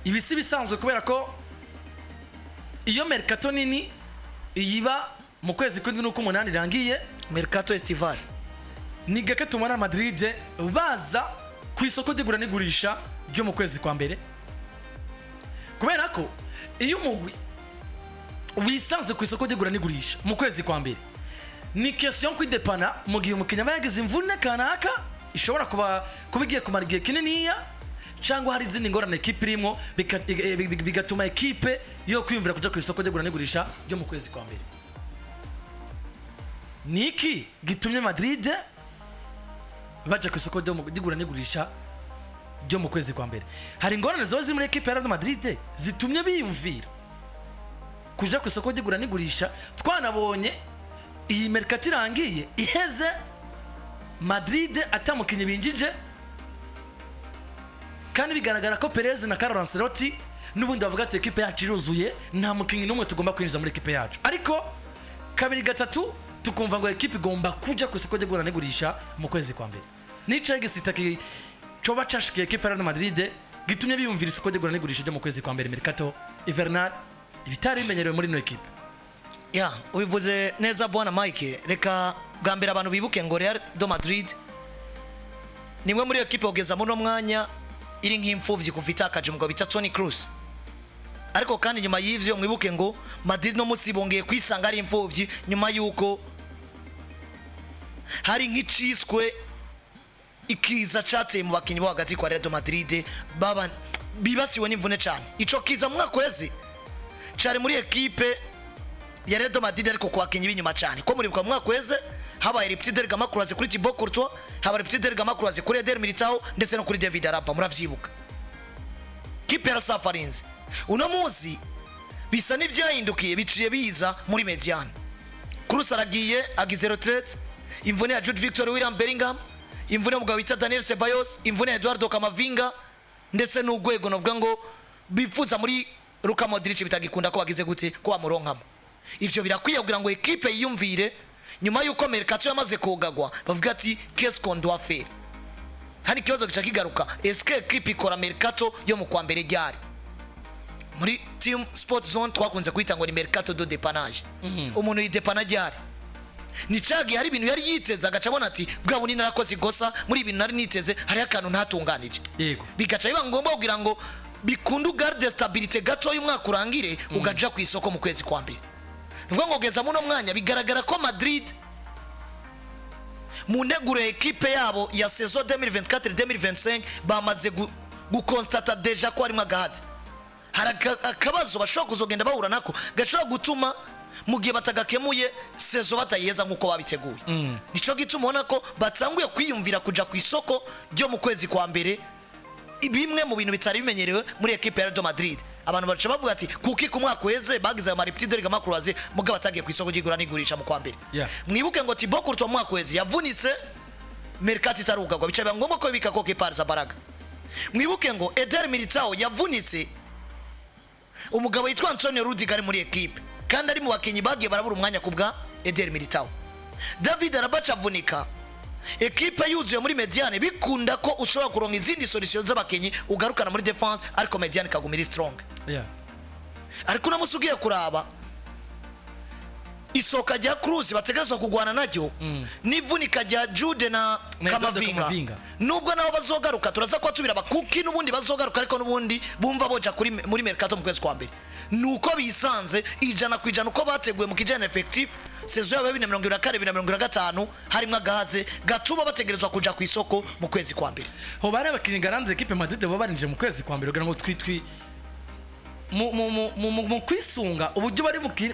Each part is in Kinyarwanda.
ibisi bisanzwe kubera ko iyo mercato nini iyiba mu kwezi kw'indwi nuko 8 irangiye mercato estival ni gake tumana Madrid baza ku isoko ry'igura n'igurisha ryo mu kwezi kwa mbere kubera ko iyo umugwi wisanze ku isoko ry'igura n'igurisha mu kwezi kwa mbere ni question kwidepana mu gihe umukinya yagize imvune kanaka ishobora kubigiye kumara igihe kininiya cyangwa hari izindi ngorane equipe irimo bigatuma equipe yo kwiyumvira kuja ku isoko ry'igura n'igurisha ryo mu kwezi kwa mbere. Niki gitumye Madrid baje ku isoko ry'igura n'igurisha ryo mu kwezi kwa mbere? Hari ingorane zo ziri muri equipe ya Madrid zitumye biyumvira kuja ku isoko ry'igura n'igurisha. Twanabonye iyi mercato irangiye iheze Madrid atamukinye binjije kandi bigaragara ko Perez na Carlo Ancelotti nubundi bavuga ati equipe yacu iruzuye nta mukinyi numwe tugomba kwinjiza muri equipe yacu, ariko kabiri gatatu tukumva ngo equipe igomba kuja ku isoko ry'igura n'igurisha mu kwezi kwa mbere. Nicaye gisitaki coba cashkiye equipe ya Madrid gitumye biyumvira isoko ry'igura n'igurisha ryo mu kwezi kwa mbere mercato hivernal ibitari bimenyerewe muri no equipe. Ya ubivuze neza bwana Mike, reka bwambira abantu bibuke ngo Real de Madrid nimwe muri equipe ogeza muno mwanya iri nk'imfuvyi kuvita akaje mugabo bita Toni KROOS, ariko kandi nyuma y'ivyo mwibuke ngo Madrid no musibongeye kwisanga ari imfuvyi nyuma yuko hari nk'iciswe ikiza cateye mu bakinyi bo hagati kwa Real de Madrid baba bibasiwe n'imvune cyane. Ico kiza mu mwaka wese cari muri equipe ya Real de Madrid ariko kwa bakinyi binyuma cyane ko muri bwa mwaka wese habaye riptider gama croise kuri Thibaut Courtois, habaye riptider gama croise kuri Eder Militao ndetse no kuri David Alaba muravyibuka. Kipe ya Safarinzi uno muzi bisa n'ivyahindukiye biciye biza muri Mediane. KROOS aragiye agize retraite, imvune ya Jude Victor William Bellingham, imvune mugabo bita Daniel Ceballos, imvune ya Eduardo Camavinga ndetse n'ugwego novuga ngo bifuza muri Luka Modric bitagikunda ko bagize gute ko bamuronkamo. Ivyo birakwiye kugira ngo equipe yiyumvire nyuma yuko mercato yamaze kogagwa bavuga ati qu'est-ce qu'on doit faire. Hani kibazo gica kigaruka, est-ce que equipe ikora mercato yo mu kwa mbere ryari? Muri Team Sport Zone twakunze kwita ngo ni mercato de dépannage. Umuntu yidepana ryari? Ni cagi hari ibintu yari yiteze agaca abona ati bwa bunini narakoze igosa muri ibintu nari niteze hari akantu ntatunganije. Yego. Bigaca biba ngomba kugira ngo bikundu garde stabilité gato y'umwaka urangire ugaja ku isoko mu kwezi kwa mbere. Nubwo ngogeza muno mwanya bigaragara ko Madrid mu neguro equipe yabo ya saison 2024-2025 bamaze gukonstata deja ko ari magahazi. Hari akabazo bashobora kuzogenda bahura nako gashobora gutuma mu gihe batagakemuye saison batayeza nkuko babiteguye. Nico gituma ubona ko batsanguye kwiyumvira kuja ku isoko ryo mu kwezi kwa mbere, bimwe mu bintu bitari bimenyerewe muri equipe ya Real de Madrid. Abantu baca bavuga ati kuki ku mwaka weze bagize ayo mariptide gama croise mugabo batagiye ku isoko ry'igura n'igurisha mu kwa mbere. Mwibuke ngo Thibaut Courtois mwaka weze yavunitse mercato itarugagwa bica ngomba ko bika ko Keparza Baraga. Mwibuke ngo Eder Militao yavunitse umugabo yitwa Antonio Rudiger muri equipe kandi ari mu bakinyi bagiye barabura umwanya kubwa Eder Militao. David Alaba avunika equipe yuzuye muri Mediane bikunda ko ushobora kuronka izindi solution z'abakinyi ugarukana muri defense ariko Mediane kagumira strong. Ariko namusugiye kuraba isoka rya KROOS bategerezwa kugwana naryo nivunika rya Jude na Camavinga. Nubwo nabo bazogaruka turaza ko tubira bakuki nubundi bazogaruka ariko nubundi bumva boja kuri muri mercato mu kwezi kwa mbere. Nuko bisanze ijana kwijana uko bateguye mu kijana effective saison ya 2024-2025 harimo agahaze gatuma bategerezwa kuja ku isoko mu kwezi kwa mbere. Ho bare abakinga rande equipe Madrid bo barinje mu kwezi kwa mbere kugira ngo twitwi mu kwisunga uburyo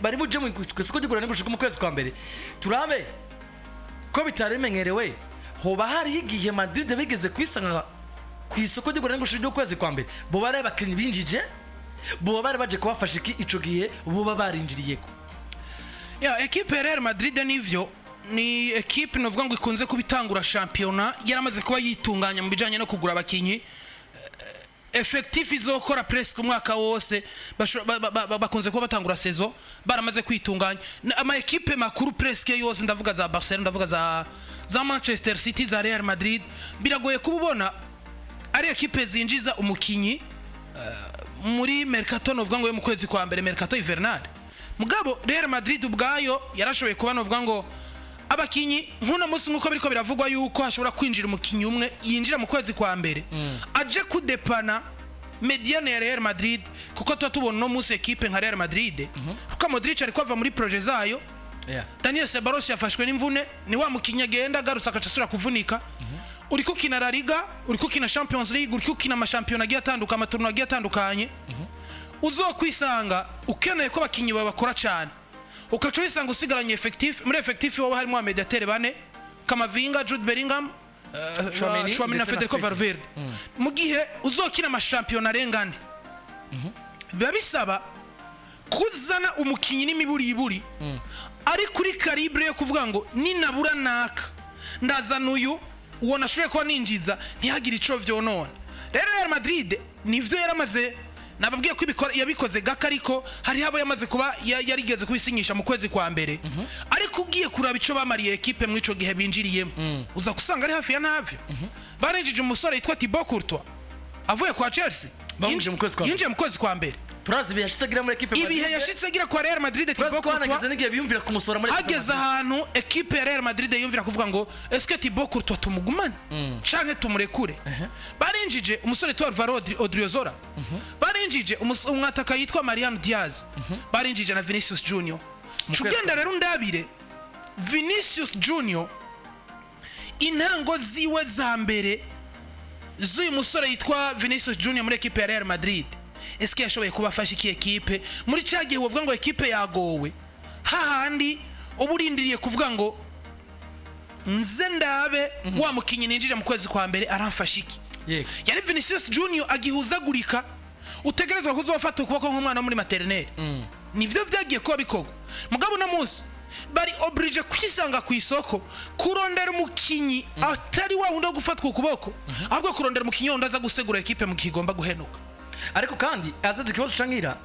bari buje mu isoko ry'igura n'igurisha mu kwezi kwa mbere. Turabe ko bitaremenyerewe hoba hari igihe Madrid bigeze kwisanga ku isoko ry'igura n'igurisha ryo kwezi kwa mbere bo bare abakinyi binjije bo bare baje kubafasha iki ico gihe bo barinjiriyeko. Ya equipe Real Madrid nivyo ni equipe novuga ngo ikunze kubitangura championnat yaramaze kuba yitunganya mu bijanye no kugura abakinyi effectif izokora presque umwaka wose bakunze kuba batangura saison baramaze kwitunganya ama equipe makuru presque yose ndavuga za Barcelona ndavuga za Manchester City za Real Madrid biragoye kubona ari equipe zinjiza umukinyi muri mercato novuga ngo yo mu kwezi kwa mbere mercato hivernale mugabo Real Madrid ubwayo yarashoboye kuba novuga ngo abakinyi nkuno musi nkuko biriko biravugwa yuko hashobora kwinjira umukinyi umwe yinjira mu kwezi kwa mbere aje kudepana mediane ya Real Madrid kuko tubona no musi equipe nka Real Madrid kuko Modric ariko ava muri projet zayo Daniel Ceballos yafashwe n'imvune ni wa mukinyi agenda agarutse akacasura kuvunika uriko kina La Liga uriko kina Champions League uriko kina amashampiyona agiye atandukanye amaturno agiye atandukanye uzokwisanga ukeneye ko abakinyi babakora cyane ukaca wisanga usigaranye effectif muri effectif wowe harimo amediatere bane Kamavinga Jude Bellingham Chouameni na Federico Valverde mu gihe uzokina amashampiyona arengane biba bisaba kuzana umukinyi n'imiburiburi ari kuri calibre yo kuvuga ngo ninabura naka ndazana uyu uwo nashoboye kuba ninjiza ntihagire ico vyonona rero Real Madrid nivyo yaramaze nababwiye ko yabikoze gaka ariko hari habo yamaze kuba yarigeze kubisinyisha mu kwezi kwa mbere ariko ugiye kuraba ico bamariye equipe mu ico gihe binjiriyemo uza kusanga ari hafi ya navyo barenjije umusore yitwa Thibaut Courtois avuye kwa Chelsea yinjiye mu kwezi kwa mbere turazi biyashitse gira muri equipe ibihe yashitse gira kwa Real Madrid Thibaut Courtois ngiye biyumvira kumusora muri ageze ahantu equipe ya Real Madrid yumvira kuvuga ngo est-ce que Thibaut Courtois tumugumane canke tumurekure barinjije umusore Tor Varod Odriozola barinjije umwataka yitwa Mariano Diaz barinjije na Vinicius Junior cugenda rero ndabire Vinicius Junior intango ziwe za mbere z'uyu musore yitwa Vinicius Junior muri equipe ya Real Madrid eske yashoboye kubafasha iki equipe muri cyagiye uvuga ngo equipe yagowe hahandi uburindiriye kuvuga ngo nze ndabe wa mukinyi ninjije mu kwezi kwa mbere aramfasha iki yari Vinicius Junior agihuzagurika utegerezwa kuzofata ukuboko nk'umwana muri maternelle nivyo vyagiye ko bikogo mugabo na munsi bari oblige kwisanga ku isoko kurondera umukinyi atari wa wundi gufatwa ukuboko ahubwo kurondera umukinyi wundi aza gusegura equipe mu kigomba guhenuka ariko kandi azadi kibazo cangira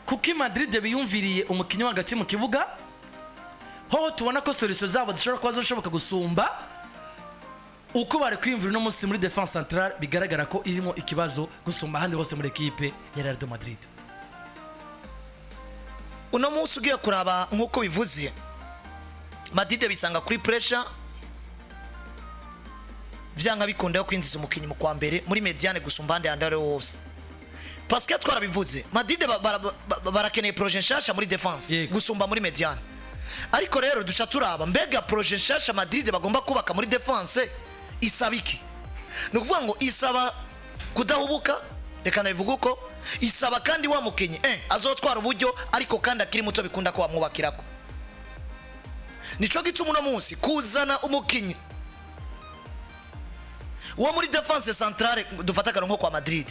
kuki Madrid biyumviriye umukinyi wagati mu kibuga ho tubona ko solution zabo zishobora kuba zoshoboka gusumba uko bari kwiyumvira no munsi muri defense centrale bigaragara ko irimo ikibazo gusumba handi hose muri equipe ya Real Madrid uno munsi ugiye kuraba nkuko bivuze Madrid bisanga kuri pressure vyanga bikunda yo kwinjiza umukinyi mu kwa mbere muri mediane gusumba handi handare wose parce que twarabivuze Madrid barakeneye projet nshasha muri defense gusumba muri mediane ariko rero duca turaba mbega projet nshasha Madrid bagomba kubaka muri defense isabiki no kuvuga ngo isaba kudahubuka reka nabivuga uko isaba kandi wa mukinyi azotwara uburyo ariko kandi akiri muto bikunda ko bamwubakirako nico gituma uno munsi kuzana umukinyi wo muri defense centrale dufataka nko kwa Madrid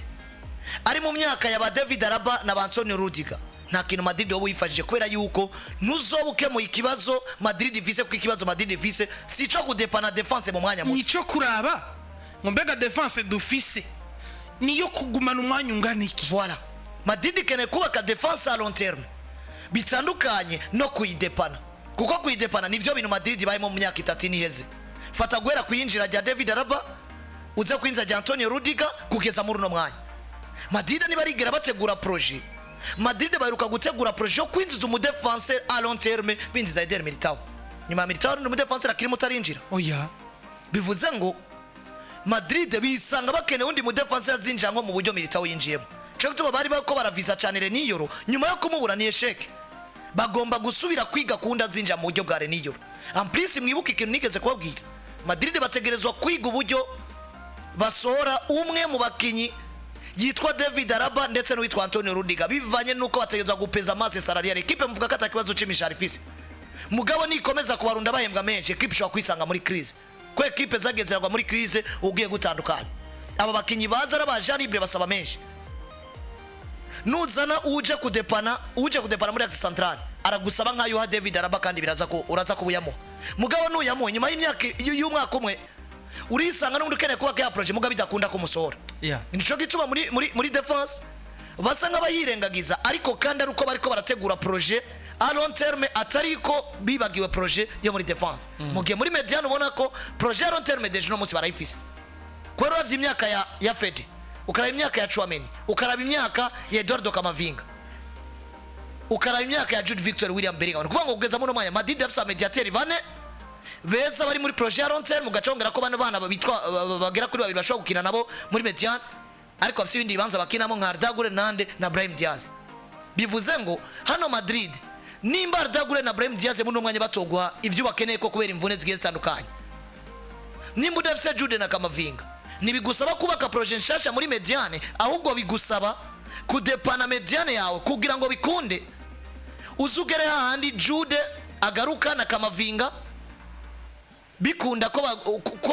ari mu myaka ya ba David Alaba na Antonio Rudiger nta kintu Madrid wo yifashije kwera yuko nuzobuke mu ikibazo Madrid vise ku ikibazo Madrid vise sico kudepana defense mu mwanya muto nico kuraba ngo mbega defense dufise niyo kugumana umwanya unganiki voilà Madrid kene kubaka defense à long terme bitandukanye no kuyidepana kuko kuyidepana nivyo bintu Madrid bayimo mu myaka 3 niheze fata gwera kuyinjira rya David Alaba uza kwinza rya Antonio Rudiger kugeza muri no mwanya Madrid ni barigera bategura projet Madrid baheruka gutegura projet yo kwinjiza umudefenseur à long terme binjiza Eder Militao nyuma Militao ni umudefenseur akiri mutarinjira oya bivuze ngo Madrid bisanga bakene undi mudefenseur azinjira nko mu buryo Militao yinjiyemo cyo gutuma bari bako baravisa cyane Reniyoro nyuma yo kumubura ni esheke bagomba gusubira kwiga kundi azinjira mu buryo bwa Reniyoro en plus mwibuka ikintu nigeze kubabwira Madrid bategerezwa kwiga uburyo basora umwe mu bakinyi yitwa David Alaba ndetse no witwa Antonio Rudiger bivanye nuko bategezwa gupeza masse salariale equipe mvuga kata kibazo c'imishari fisi mugabo nikomeza kubarunda bahembwa menshi equipe shwa kwisanga muri crise ko equipe zagezerwa muri crise ugiye gutandukanye aba bakinyi baza arabaja libre basaba menshi nuzana uje kudepana muri axe centrale aragusaba nkayo ha David Alaba kandi biraza ko uraza kubuyamo mugabo nuyamo nyuma y'imyaka y'umwaka umwe urisanga n'undi kene kuba ya projet mugabo bidakunda kumusora nico gituma muri defense basanga bayirengagiza ariko kandi ari uko bariko barategura projet à long terme atariko bibagiwe projet yo muri defense mugiye muri mediane ubona ko projet à long terme deje no munsi barayifise ko ravye imyaka ya Fede ukaraba imyaka ya Chouameni, ukaraba imyaka ya Eduardo Camavinga, ukaraba imyaka ya Jude Victor William Bellingham. Kuvuga ngo kugeza muri mwanya Madrid afisa mediateri bane beza bari muri projet ya long term, mugacongera ko bana bitwa bagera kuri babiri bashobora gukina nabo muri median, ariko afise ibindi bibanza bakinamo nka Arda Güler nande na Brahim Diaz. Bivuze ngo hano Madrid nimba Arda Güler na Brahim Diaz muri umwanya batogwa ivyo bakeneye ko kubera imvune zigiye zitandukanye, nimba udafise Jude na Camavinga nibigusaba kubaka projet nshasha muri mediane, ahubwo bigusaba kudepana mediane yawe kugira ngo bikunde uzugere hahandi Jude agaruka na Camavinga bikunda ko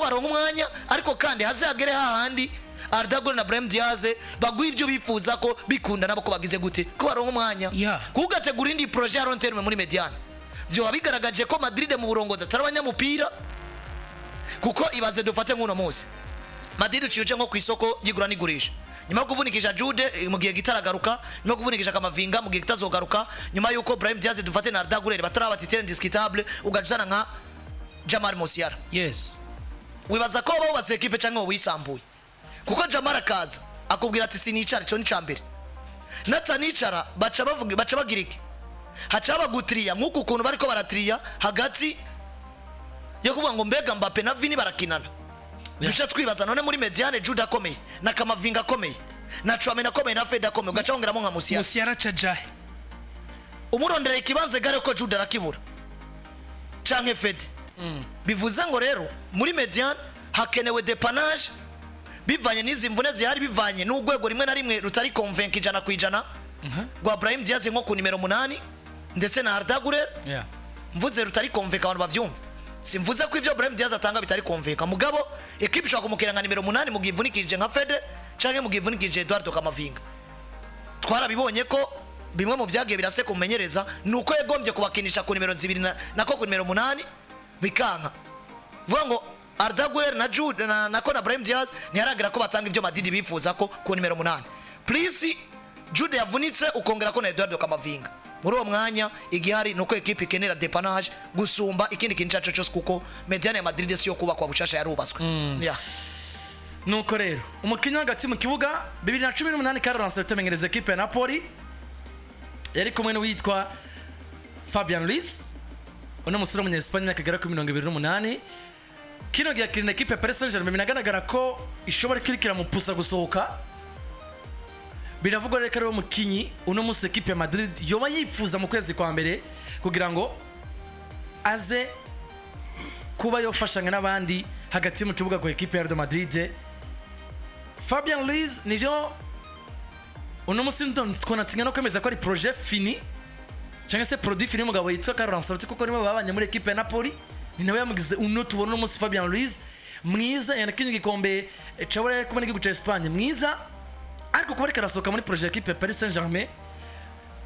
baronka umwanya, ariko kandi hazagere hahandi Arda Güler na Brahim Diaz baguha ibyo bifuza ko bikunda nabo ko bagize gute ko baronka umwanya kugategura indi projet ya long term muri mediane. Byo wabigaragaje ko Madrid mu burongozi atarabanyamupira, kuko ibaze dufate nk'uno munsi Madrid uciye nko ku isoko y'igura n'igurisha, nyuma yo kuvunikisha Jude mu gihe gitaragaruka, nyuma yo kuvunikisha Camavinga mu gihe gitazogaruka, nyuma yuko Brahim Diaz dufate na Arda Güler batarabati terrain discutable, ugajana nka Jamal Musiala. Yes, wibaza ko bawubatse equipe canke wisambuye, kuko Jamal akaza akubwira ati sinicara, cyo ni cambere natanicara baca bagira iki, haca bagutiriya nk'uko ukuntu bariko baratiriya hagati yo kuvuga ngo mbega Mbappe na Vini barakinana. Dusha twibaza none muri mediane Jude akomeye na Camavinga akomeye na Chouameni akomeye na Fede akomeye, ugaca wongeramo nka Musiala cajahe umurondera ikibanze gare ko Jude arakibura canke Fede. Bivuze ngo rero muri mediane hakenewe depanage bivanye n'izi mvune zihari, bivanye n'ugwego rimwe na rimwe rutari convaincre ijana ku ijana rwa Brahim Diaz nko ku nimero 8 ndetse na Arda Güler. Mvuze rutari convaincre abantu bavyumva, simvuze ko ivyo Brahim Diaz atanga bitari convaincre, mugabo equipe ishobora kumukira nka nimero 8 mu givunikije nka Fede canke mu givunikije Eduardo Camavinga. Twarabibonye ko bimwe mu vyagiye birase kumenyereza nuko yegombye kubakinisha ku nimero 2 nako ku nimero 8 bikanka. Vuga ngo Arda Güler na Jude nako na Brahim Diaz ntiyaragira ko batanga ivyo Madrid bifuza ko ku nimero 8. Please Jude yavunitse ukongera ko na Eduardo Camavinga. Muri uwo mwanya igihari nuko equipe ikenera depanage gusumba ikindi kintu cyacu cyose, kuko mediane ya Madrid si yo kubakwa bushasha yarubatswe. Nuko rero umukinnyi hagati mu kibuga 2018 Carlos Ancelotti equipe ya Napoli yari kumwe n'uwitwa Fabian Ruiz, uno musore w'umunyespagne akagera ku 28. Kino gihe kirina equipe ya Paris Saint-Germain binagaragara ko ishobora kwirikira mu pusa gusohoka. Biravugwa rero ko umukinyi uno munsi equipe ya Madrid yoba yifuza mu kwezi kwa mbere kugira ngo aze kuba yofashanya n'abandi hagati mu kibuga kwa equipe ya Real Madrid. Fabian Ruiz nivyo uno munsi twanatinga no kwemeza ko ari projet fini cyangwa se produit fini mugabo yitwa Carlos Ancelotti, kuko nibo babanye muri equipe ya Napoli, ni nawe yamugize uno tubona uno munsi Fabian Ruiz mwiza yanakinye gikombe chabura kubona igihugu cya Espagne mwiza, ariko kuba karasohoka muri projet equipe ya Paris Saint-Germain.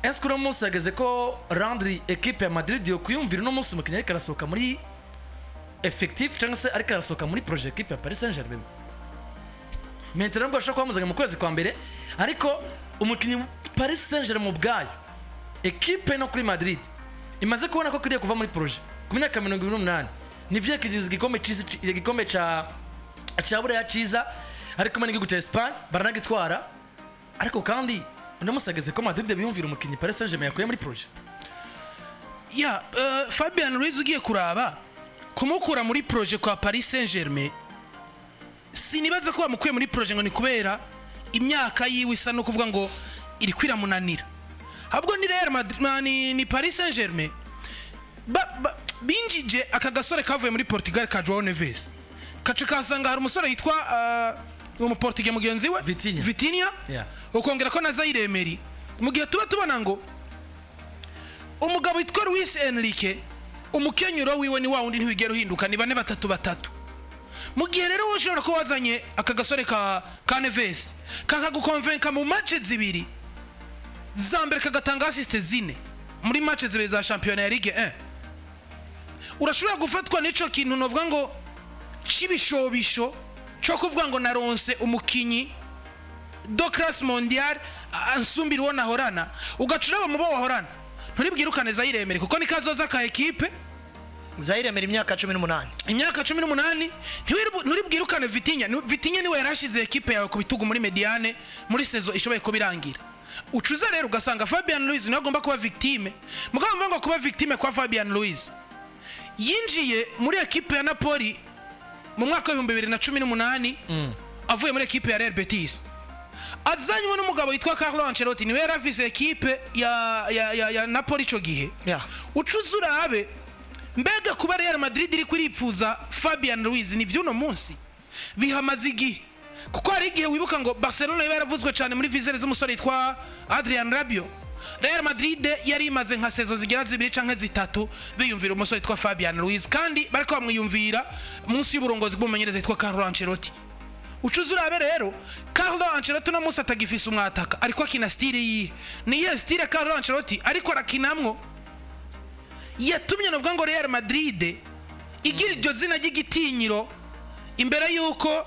Est-ce que uno munsi yageze ko rendre equipe ya Madrid yo kuyumvira uno munsi umukinnyi karasohoka muri effectif cyangwa se ariko karasohoka muri projet equipe ya Paris Saint-Germain? Maintenant ngo ashaka kwamuzanya mu kwezi kwa mbere, ariko umukinnyi Paris Saint-Germain mu bwayo equipe no kuri Madrid imaze kubona ko kiriye kuva muri projet ku myaka 28 nivyo kigize igikombe ca bure ya ciza, ariko mani gihugu cya Espagne baranagitwara, ariko kandi uno musageze ko Madrid biyumvira umukinnyi Paris Saint-Germain yakuye muri projet. Fabian Ruiz ugiye kuraba kumukura muri projet kwa Paris Saint-Germain, sinibaza ko bamukuye muri projet ngo ni kubera imyaka yiwe isa no kuvuga ngo iri kwiramunanira, ahubwo ni Real Madrid ni Paris Saint-Germain binjije aka gasore kavuye muri Portugal ka João Neves, kace kasanga hari umusore yitwa umuportugie mugenzi we Vitinha, ukongera ko na Zaire Emery, mu gihe tuba tubona ngo umugabo yitwa Luis Enrique umukenyuro wiwe ni wa wundi ntiwigera uhinduka, ni 4-3-3. Mu gihe rero ushobora ko wazanye aka gasore ka Neves kakagukonvenka mu match zibiri za mbere kagatanga assist 4 muri match zibiri za championnat ya Ligue 1, urashobora gufatwa n'ico kintu novuga ngo cibishobisho cyo kuvuga ngo naronse umukinyi do classe mondiale ansumbira wona horana, ugacura mu bo wahorana nturibwirukane Zaire Emery kuko ni kazoza ka equipe Zaire amera imyaka 18. Imyaka 18 nturi bwirukane Vitinha niwe yarashize equipe yawe ku bitugu muri Mediane muri saison ishoboye ko birangira. Ucuza rero ugasanga Fabian Ruiz niwe agomba kuba victime. Mugabo mvango kuba victime kwa Fabian Ruiz. Yinjiye muri equipe ya Napoli mu mwaka wa 2018 avuye muri equipe ya Real Betis. Azanywe n'umugabo yitwa Carlo Ancelotti niwe yarafise equipe ya Napoli cyo gihe. Ucuzura abe mbega kuba Real Madrid iri kwiripfuza Fabian Ruiz ni vyuno munsi bihamaze igihe kuko hari igihe wibuka ngo Barcelona yaravuzwe cyane muri vizere z'umusore yitwa Adrian Rabiot. Real Madrid yari imaze nka sezo zigera 2 canke 3 biyumvira umusore yitwa Fabian Ruiz kandi bariko bamwiyumvira munsi y'uburongozi bw'umumenyereza yitwa Carlo Ancelotti. Ucuzura abe rero Carlo Ancelotti no musa atagifise umwataka ariko akina style yi ni ye style Carlo Ancelotti ariko arakinamwo yatumye novuga ngo Real Madrid igira iryo zina ry'igitinyiro imbere yuko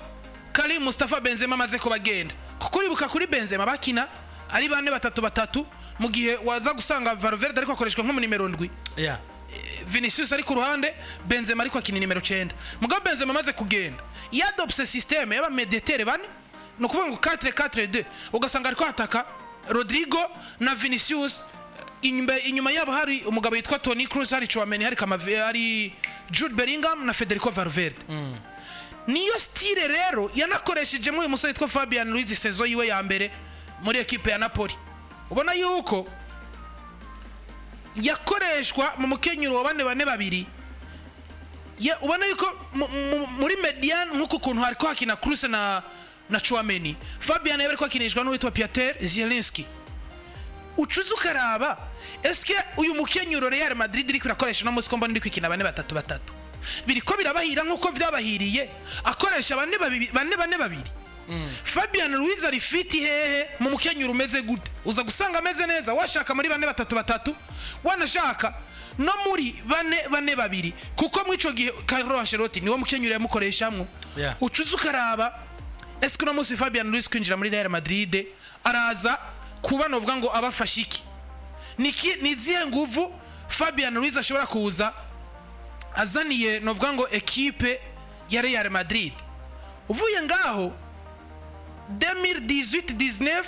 Karim Mustafa Benzema amaze kubagenda kuko uribuka kuri Benzema bakina ari 4-3-3 mu gihe waza gusanga Valverde ariko akoreshwa nko mu nimero 7 Vinicius ari ku ruhande Benzema ariko akina nimero 9 mugabo Benzema amaze kugenda yadopse systeme yaba mediatere bane no kuvuga ngo 4-4-2 ugasanga ariko ataka Rodrigo na Vinicius inyuma yabo hari umugabo yitwa Toni KROOS hari Chouameni hari hari Jude Bellingham na Federico Valverde. Niyo style rero yanakoresheje mu umusore yitwa Fabian Ruiz saison yiwe ya mbere muri equipe ya Napoli. Ubona yuko yakoreshwa mu mukenyuro wa 4-2 ubona yuko muri Median nkuko kuntu hariko hakina KROOS na Chouameni Fabian yariko akinishwa n'uwitwa Piotr Zielinski. Ucuza ukaraba eske uyu mukenyuro Real Madrid iri kurakoresha no musikomba ndi kwikina 4-3-3 biriko birabahira nkuko vyabahiriye akoresha 4-2 Fabian Ruiz ari fiti hehe mu mukenyuro umeze gute uza gusanga ameze neza washaka muri 4-3-3 wanashaka no muri 4-2 kuko mu ico gihe Carlo Ancelotti niwo mukenyuro yamukoreshamwo. Ucuza ukaraba eske no musi Fabian Ruiz kwinjira muri Real Madrid araza kuba novuga ngo abafashiki ni zihe nguvu Fabian Ruiz ashobora kuza azaniye novuga ngo equipe ya Real Madrid. Uvuye ngaho 2018-19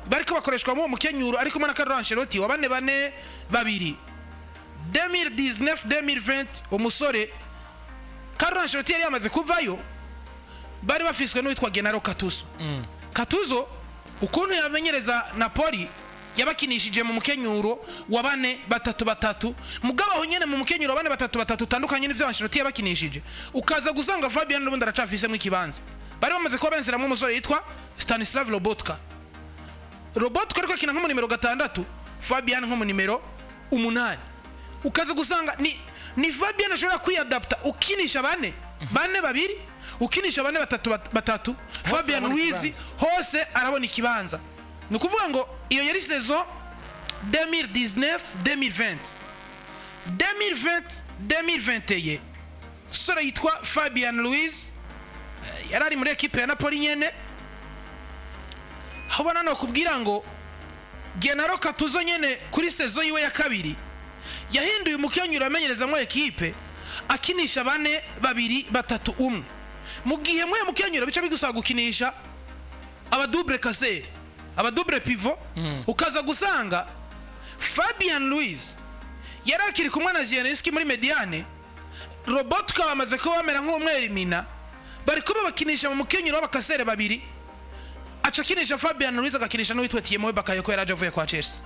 bariko bakoreshwa mu mukenyuro ariko mana Carlo Ancelotti wa 4-2 2019-2020 umusore Carlo Ancelotti yari yamaze kuvayo bari bafiswe n'uwitwa Gennaro Gattuso ukuntu yamenyereza Napoli yabakinishije mu mukenyuro wa 4-3-3 mugabo aho nyene mu mukenyuro wa 4-3-3 utandukanye n'ivyo Ancelotti yabakinishije ukaza gusanga Fabian n'ubundi aracafise mu kibanza bari bamaze kuba benzera mu musore yitwa Stanislav Lobotka ariko akina nko mu nimero 6 Fabian nko mu nimero 8 ukaza gusanga ni Fabian ashobora kwiadapta ukinisha 4-2 ukinisha 4-3-3 Fabian Ruiz hose arabona ikibanza. Nukuvuga ngo iyo yari saison 2019-2020 2020-2021 sura yitwa Fabian Ruiz yarari muri equipe ya Napoli nyene habona no kubwira ngo Gennaro Gattuso nyene kuri saison yiwe ya kabiri yahinduye umukenyuro amenyereza mu equipe akinisha 4-2-3-1 mu gihe mu mukenyuro bica bigusaba gukinisha aba double casser aba double pivot ukaza gusanga Fabian Ruiz yarakiri kumwe na Zielinski muri Mediane Robotka bamaze ko bamera nk'umwerimina bariko bakinisha mu mukenyuro w'abakasere 2 acakinisha Fabian Ruiz agakinisha n'uwitwa Thierry Bakayoko yaraje avuye kwa Chelsea.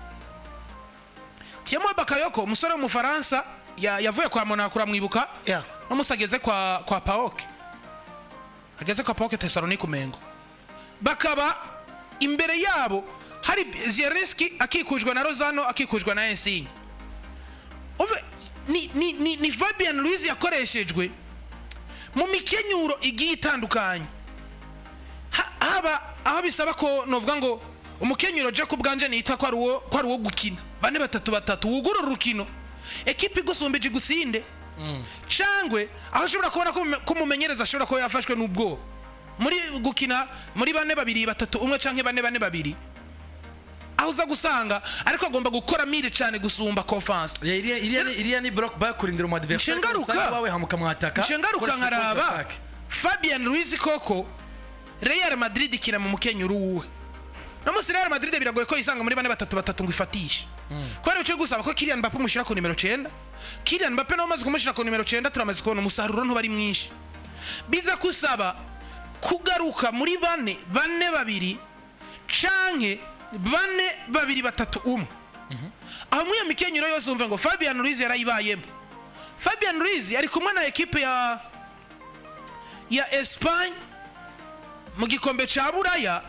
Thierry Bakayoko umusore mu Faransa yavuye kwa Monaco ramwibuka no musageze kwa PAOK ageze kwa PAOK Thessaloniki Umengo bakaba imbere yabo hari Zielinski akikujwe na Lozano akikujwe na Insigne. Ni Fabian Ruiz yakoreshejwe mu mikenyuro igiye itandukanye haba aho bisaba ko novuga ngo umukenyuro Jacob Ganje nita ko ari wo gukina 4-3-3 wugura urukino equipe igusumbeje gutsinde cangwe aho ushobora kubona ko mumenyereza ashobora ko yafashwe n'ubwo muri gukina muri 4-2-3-1 canke 4-4-2 aho aho uza gusanga ariko agomba gukora mire cyane gusumba offense. Iriya ni block back kurindira umu adversaire usanga bawe hamuka mwataka. Nshengaruka nkaraba Fabian Ruiz koko Real Madrid ikina mu mukenyuro wuwe. Namusi Real Madrid biragoye ko isanga muri bane batatu ngo ifatishe. Kwari cyo gusaba ko Kylian Mbappé mushira ku numero 9. Kylian Mbappé no maze kumushira ku numero 9 turamaze kubona umusaruro nto bari mwinshi. Biza kusaba kugaruka muri bane babiri canke bane babiri batatu umwe. Aho muri mikenyuro yose umva ngo Fabian Ruiz yarayibayemo. Fabian Ruiz ari kumwe na equipe ya Espagne mu gikombe ca Buraya.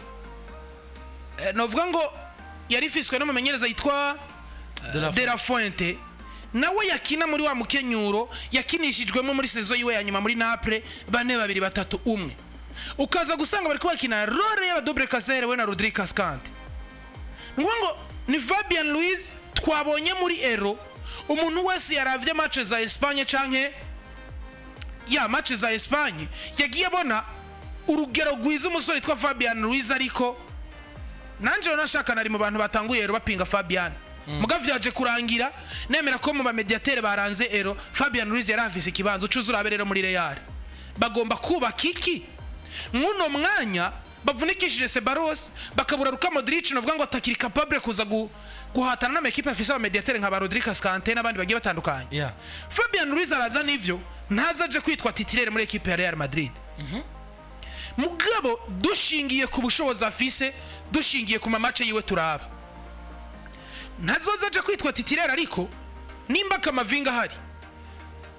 Novuga ngo yari fiswe no mumenyereza yitwa De La Fuente. Nawe yakina muri wa mukenyuro yakinishijwemo muri sezo yiwe ya nyuma muri Naples bane babiri batatu umwe. Ukaza gusanga bari kubakina role ya double casere we na Rodri Cascante. Ngo ni Fabian Ruiz twabonye muri Euro umuntu wese yaravye match za Espagne canke match za Espagne yagiye abona urugero gwiza umusore twa Fabian Ruiz ariko nanje nashaka nari mu bantu batanguye Euro bapinga Fabian. Mugavyaje kurangira nemera ko mu ba mediateur baranze Euro Fabian Ruiz yarafise ikibanzo cuzura aberero muri Real. Bagomba kuba kiki muno mwanya bavunikishije Sebaros bakabura Luka Modric novuga ngo atakiri capable kuza guhatana na equipe afise aba mediateur nka ba Rodri Cascante n'abandi bagiye batandukanye. Fabian Ruiz araza nivyo ntazaje kwitwa titulaire muri equipe ya Real Madrid. Mugabo dushingiye ku bushobozi afise dushingiye ku mamace yiwe turaba ntazozaje kwitwa titulaire ariko nimba kamavinga hari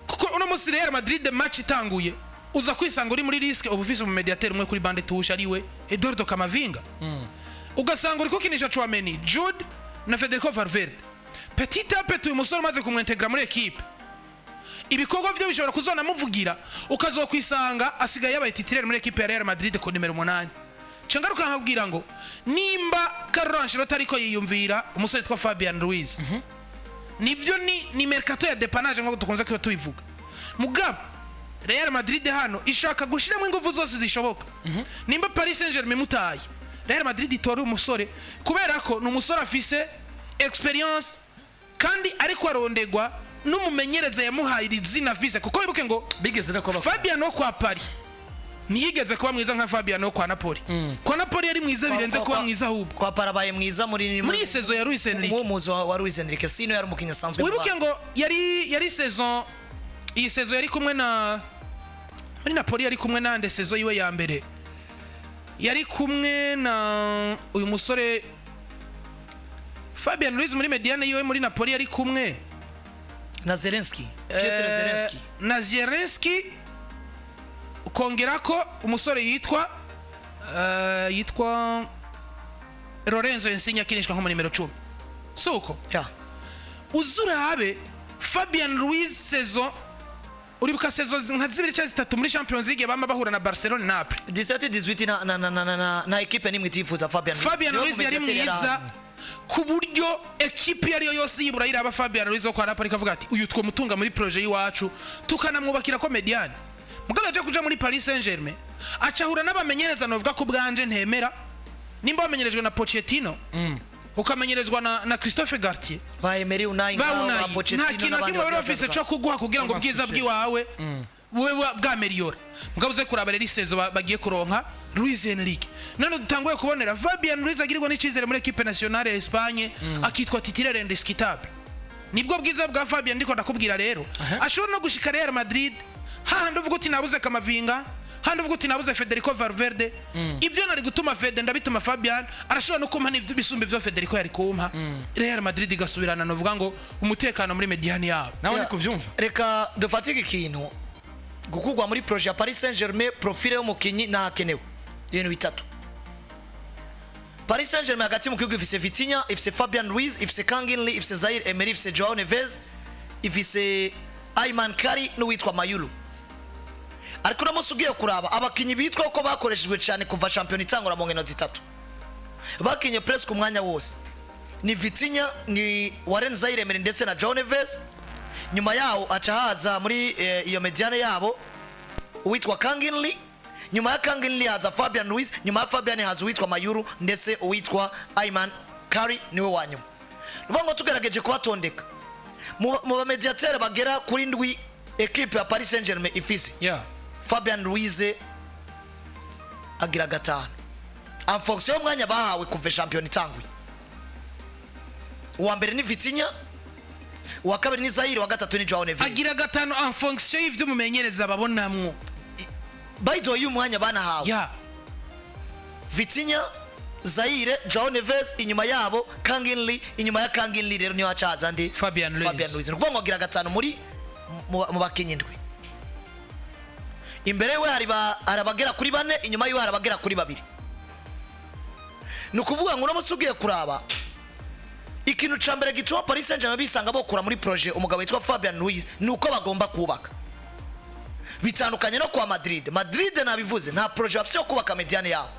kuko uno musi Real Madrid match itanguye uza kwisanga uri muri risk obufise mu mediateur umwe kuri bande touche ariwe Eduardo Camavinga. Ugasanga uri kukinisha Chouameni, Jude na Federico Valverde. Petit à petit umusore maze kumwintegra muri equipe. Ibikorwa byo bishobora kuzona muvugira ukazokwisanga asigaye yabaye titulaire muri equipe ya Real Madrid ko numero 8. Cengaruka nkabwira ngo nimba Carlo Ancelotti ariko yiyumvira umusore twa Fabian Ruiz. Nivyo ni mercato ya dépannage ngo tukunze ko tubivuga. Mugabo Real Madrid hano ishaka gushiramo ingufu zose zishoboka. Nimba Paris Saint-Germain mutaye Real Madrid itora umusore kubera ko numusore afise experience kandi ariko arondegwa n'umumenyereza yamuhaye izina vise kuko bibuke ngo bigeze no kwa Fabian no kwa Paris niyigeze kuba mwiza nka Fabian no kwa Napoli. Kwa Napoli yari mwiza birenze kuba mwiza ahubwo. Kwa Parabaye mwiza muri saison ya Luis Enrique. Uwo muzo wa Luis Enrique sino yari umukinya sanzwe. Wibuke ngo yari saison iyi saison yari kumwe na muri Napoli yari kumwe nande saison yiwe ya mbere. Yari kumwe na uyu musore Fabian Ruiz muri mediane yiwe muri Napoli yari kumwe na Zelensky. Na Zelensky ukongera ko umusore yitwa Lorenzo Insigne akinishwa nko muri numero 10. Suko uzurabe Fabian Ruiz saison uribuka saison nka 2-3 muri Champions League bama bahura na Barcelona na Naples 17-18 na equipe nimwe itifuza Fabian Ruiz yari mwiza ku buryo equipe yari yose yibura iraba Fabian Ruiz ko Napoli kavuga ati uyu two mutunga muri projet yiwacu tukanamwubakira ko mediane. Mugabo aje kuja muri Paris Saint-Germain acahura n'abamenyereza novuga ko bwanje ntemera nimba bamenyerejwe na Pochettino ukamenyerezwa na Christophe Galtier ba Emery Unai na Pochettino nta kintu kimwe bari bafise cyo kuguha kugira ngo bwiza bwiwawe bube bwa meliora. Mugabo uze kuraba rero isezo bagiye kuronka Luis Enrique none dutanguye kubonera Fabian Ruiz agirirwa n'icizere muri equipe nationale ya Espagne akitwa titulaire indiscutable. Nibwo bwiza bwa Fabian ndiko ndakubwira rero ashobora no gushika Real Madrid hahandi uvuga uti nabuze Camavinga handi uvuga uti nabuze Federico Valverde. Ivyo nari gutuma Fede ndabituma Fabian arashobora no kumpa n'ivyo bisumbe vyo Federico yari kumpa Real Madrid igasubirana no vuga ngo umutekano muri mediane yabo. Nawe nikuvyumva reka dufatike ikintu gukugwa muri projet ya Paris Saint-Germain profile y'umukinyi nakenewe ibintu bitatu. Paris Saint-Germain hagati mu kibuga ifise Vitinha, ifise Fabian Ruiz, ifise Kanginli, ifise Zaire Emery, ifise Joao Neves, ifise Ayman Kari n'uwitwa Mayulu. Ariko namusugiye kuraba abakinyi bitwa uko bakoreshejwe cyane kuva champion itangura mu nkino zitatu. Bakinye press ku mwanya wose. Ni Vitinha, ni Warren Zaire Emery ndetse na Joao Neves. Nyuma yaho aca haza muri iyo mediane yabo uwitwa Kanginli. Nyuma ya Kanginli haza Fabian Ruiz, nyuma ya Fabian haza uwitwa Mayulu ndetse uwitwa Ayman Kari niwe wanyuma nuvuga ngo tugerageje kubatondeka mu bamediatere bagera kuri ndwi equipe ya Paris Saint-Germain ifise Fabian RUIZ agira gatanu en fonction y'umwanya bahawe kuva champion itangwe. Uwa mbere ni Vitinha, uwa kabiri ni Zaire, uwa gatatu ni Joao Neves. Agira gatanu en fonction y'ivyo mumenyereza babonamwo. Baido y'umwanya banahawe. Vitinha, Zaire, Joao Neves, inyuma yabo Kanginli, inyuma ya Kanginli rero niyo hacaza ndi Fabian RUIZ. Nukuvuga ngo agira gatanu muri mu bakinyi ndwi. Imbere we harabagera kuri bane, inyuma yiwe harabagera kuri babiri. Nukuvuga ngo namusugiye kuraba ikintu cambere gitwa Paris Saint-Germain bisanga bokura muri projet umugabo witwa Fabian RUIZ nuko bagomba kubaka. Bitandukanye no kwa Madrid. Madrid nabivuze nta projet bafise yo kubaka mediane yabo.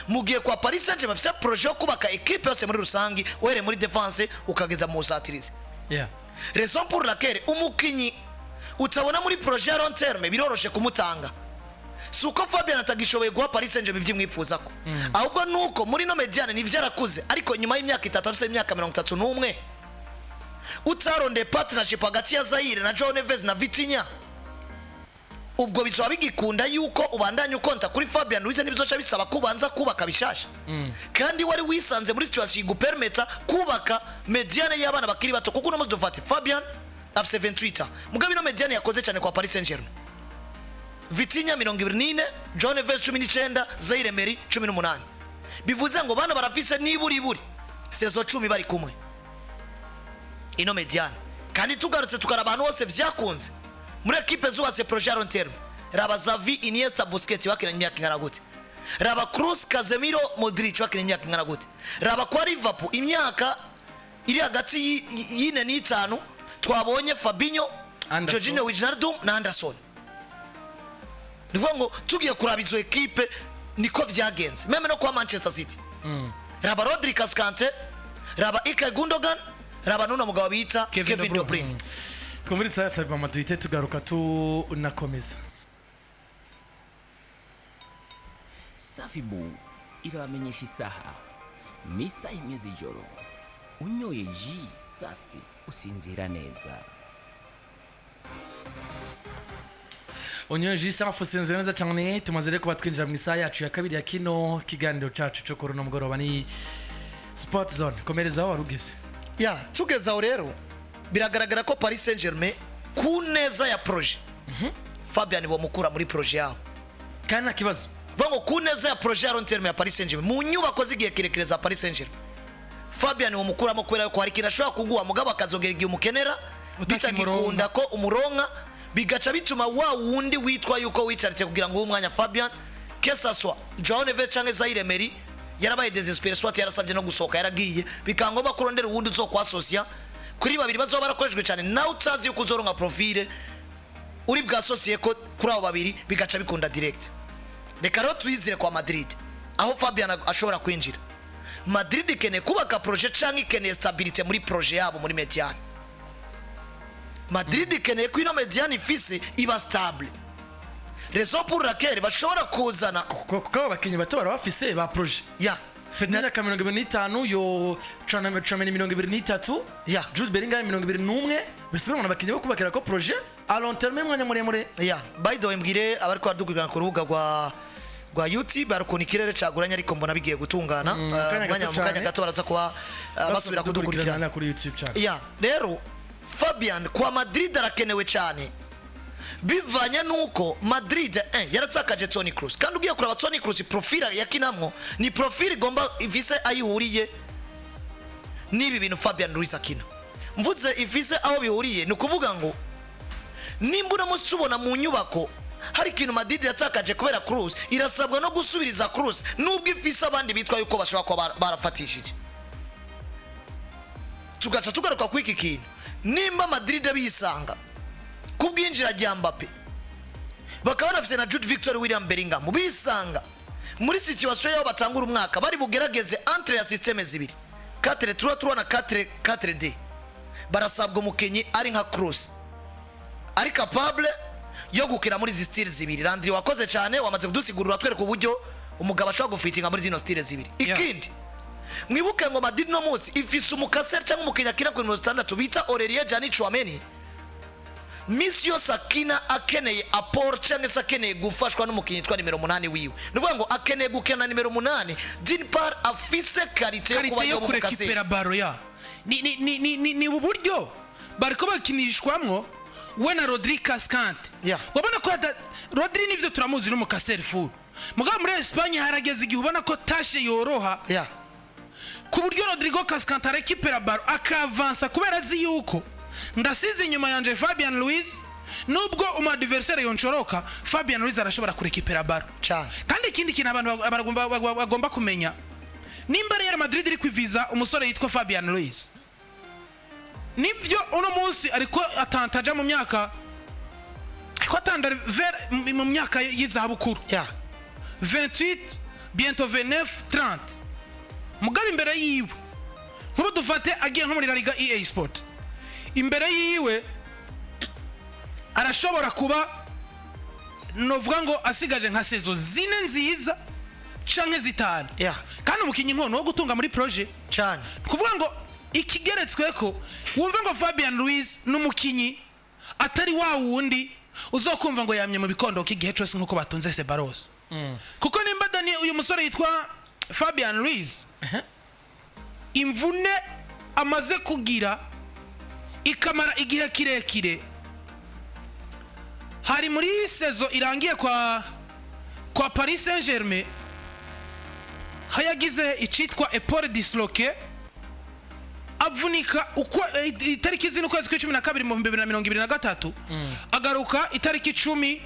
Mugiye kwa Paris Saint-Germain bafise projet yo kubaka equipe yose muri rusangi, were muri defense ukageza mu usatirize. Raison pour laquelle umukinyi utabona muri projet long terme biroroshe kumutanga. Suko Fabian atagishoboye guha Paris Saint-Germain ivyimwifuzako. Ahubwo nuko muri no mediane ni vyarakuze ariko nyuma y'imyaka 3 afise imyaka 31 utaronde partnership hagati ya Zaire na Joao Neves na Vitinha. Ubwo bizoba bigikunda yuko ubandanye ukonta kuri Fabian RUIZ nibizoca bisaba kubanza kubaka bishasha. Kandi wari wisanze muri situation igupermeta kubaka mediane y'abana bakiri bato kuko no dufate Fabian afise 28 mugabe no mediane yakoze cyane kwa Paris Saint-Germain. Vitinha 24, Joao Neves 19, Zaire Emery 18. Bivuze ngo bana barafise niburi sezo 10 bari kumwe. Ino mediane. Kandi tugarutse tukaraba abantu bose vyakunze. Muri equipe zubatse projet long terme. Raba Xavi, Iniesta, Busquets bakina imyaka ingana gute. Raba Kroos, Casemiro, Modric bakina imyaka ingana gute. Raba kwa Liverpool imyaka iri hagati y'ine n'itanu twabonye Fabinho, Jorginho Wijnaldum na Anderson. Nivuga ngo tugiye kuraba izo equipe niko vyagenze. Meme no kwa Manchester City. Raba Rodri, Kante, raba Ilkay Gundogan, raba nuno mugabo bita Kevin De Bruyne. Twumvira sasa kwa Madrid tugaruka tunakomeza. Safibu iramenyesha isaha. Ni saa imwe z'ijoro. Unyoye ji safi usinzira neza. Onyoje safu sinzira neza cyane tumaze reko batwinjira mu isaha yacu ya kabiri ya kino kiganiro cyacu cyo korona mugoroba ni Sport Zone. Komereza aho warugeze. Tugeza aho rero biragaragara ko Paris Saint-Germain ku neza ya projet Fabian bo mukura muri projet yabo. Kana kibazo. Vango ku neza ya projet ya long terme ya Paris Saint-Germain mu nyubako zigiye kirekereza Paris Saint-Germain. Fabian wo mukura mo kwera ko hari kirashobora kugwa mugabo akazogera igihe umukenera utagikunda ko umuronka bigaca bituma wa wundi witwa yuko wicaritse kugira ngo umwanya Fabian kesaswa Joao Neves canke Zaire Emery yarabaye desespéré soit yarasabye no gusohoka yaragiye bikangomba kurondera uwundi zo kwasosia kuri babiri bazoba barakoreshwe cyane nawe utazi yuko uzoronka profile uri bwa associé ko kuri abo babiri bigaca bikunda direct. Reka rero tuyizire kwa Madrid aho Fabian ashobora kwinjira. Madrid ikene kubaka projet canke ikene stabilité muri projet yabo muri mediane. Madrid ikene ko ino mediane ifise iba stable. Raison pour laquelle bashobora kuzana kuko abakinyi bato barabafise ba projet. Fedina ka 25 yo Chouameni 23 Jude Bellingham 21 bese urabona abakinyi bo kubakira ko projet a long terme mwanya muremure. By the way mbwire abari kwa dukugana ku rubuga rwa YouTube ariko ikirere caguranya ariko mbona bigiye gutungana mwanya gato baraza kuba basubira kudukurikirana kuri YouTube chat. Rero Fabian kwa Madrid arakenewe cyane bivanye nuko Madrid yaratsakaje Toni KROOS kandi ugiye kuraba Toni KROOS profile yakinamwo ni profile igomba ifise ayihuriye nibi bintu Fabian RUIZ akina. Mvuze ifise aho bihuriye ni kuvuga ngo nimbura musubona mu nyubako hari kintu Madrid yatsakaje kubera KROOS irasabwa no gusubiriza KROOS nubwo ifise abandi bitwa yuko bashobora kuba barafatishije. Tugaca tugaruka ku iki kintu nimba Madrid bisanga kubwinjira rya Mbappe bakaba bafise na Jude Victor William Bellingham bisanga muri situation yabo batangura umwaka bari bugerageze entre ya systeme zibiri 4-3-3 na 4-4-2 barasabwa umukenyi ari nka KROOS ari capable yo gukina muri izi style zibiri. Landry wakoze cyane wamaze kudusigurira twereka uburyo umugabo ashobora gufitinga muri zino style zibiri. Ikindi mwibuke ngo Madrid no munsi ifise umukaseri cyangwa umukinya kina kuri 60 bita Aurelien Gianni Chouameni misi yose akina akeneye apport cyangwa se akeneye gufashwa n'umukinnyi twa nimero 8 wiwe nuvuga ngo akeneye gukena nimero 8 d'une part afise qualité yo kuba yo kurekipera baro ya ni uburyo bariko bakinishwamwo we na Rodri Cascante wabona ko Rodri nivyo turamuzi n'umukaseri full mugabo muri Espagne harageze igihe ubona ko tashe yoroha ku buryo Rodrigo Cascante arekipera baro akavansa kubera azi yuko ndasize inyuma yanje Fabian Ruiz nubwo umadversaire yonchoroka Fabian Ruiz arashobora kurekipera baro kandi ikindi kintu abantu bagomba kumenya nimba Real Madrid iri kwiviza umusore yitwa Fabian Ruiz nivyo uno munsi ariko atantaja mu myaka ariko atanda mu myaka y'izabukuru 28 bientôt 29 30 mugabe imbere yiwe nkubu dufate agiye nko muri La Liga EA Sport imbere yiwe arashobora kuba novuga ngo asigaje nka sezo zine nziza canke zitanu kandi umukinyi nkono wo gutunga muri projet cyane kuvuga ngo ikigeretsweko wumve ngo Fabian Ruiz n'umukinyi atari wa wundi uzokumva ngo yamye mu bikondo kigihe cyose nkuko batunze Sebaros kuko nimba Dani uyu musore yitwa Fabian Ruiz imvune amaze kugira ikamara igihe kirekire hari muri sezo irangiye kwa Paris Saint-Germain hayagize icitwa épaule disloquée avunika uko itariki zino kwezi kwa 12 mu 2023 agaruka itariki 10